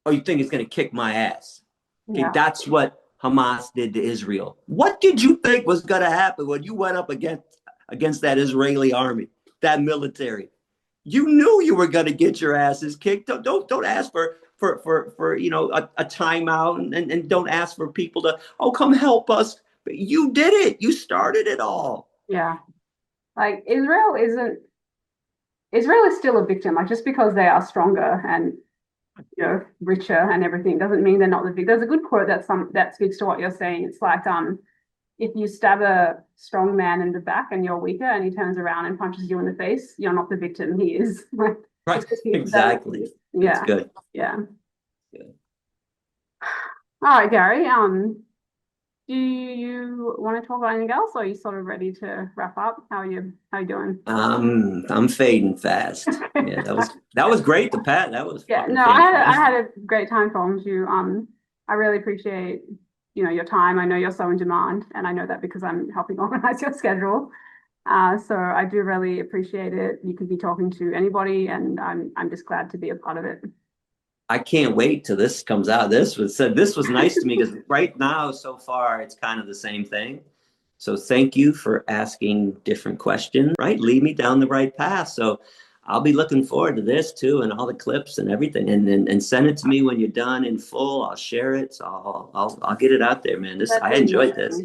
Or you think it's going to kick my ass? Okay, yeah. That's what Hamas did to Israel. What did you think was going to happen when you went up against that Israeli army, that military? You knew you were going to get your asses kicked. Don't ask for a timeout, and don't ask for people to come help us. But you did it. You started it all. Yeah, like Israel is still a victim. Like just because they are stronger and richer and everything doesn't mean they're not the victim. There's a good quote that speaks to what you're saying. It's like if you stab a strong man in the back and you're weaker and he turns around and punches you in the face, you're not the victim. He is. Right. Exactly. Yeah. That's good. Yeah. Good. All right, Gary. Do you want to talk about anything else, or are you sort of ready to wrap up? How are you doing? I'm fading fast. Yeah, that was great. That was I had a great time talking to you. I really appreciate your time. I know you're so in demand, and I know that because I'm helping organize your schedule. So I do really appreciate it. You could be talking to anybody, and I'm just glad to be a part of it. I can't wait till this comes out. This was nice to me because right now, so far, it's kind of the same thing. So thank you for asking different questions, right? Lead me down the right path. So I'll be looking forward to this too, and all the clips and everything, and send it to me when you're done in full. I'll share it. So I'll get it out there, man. I enjoyed this.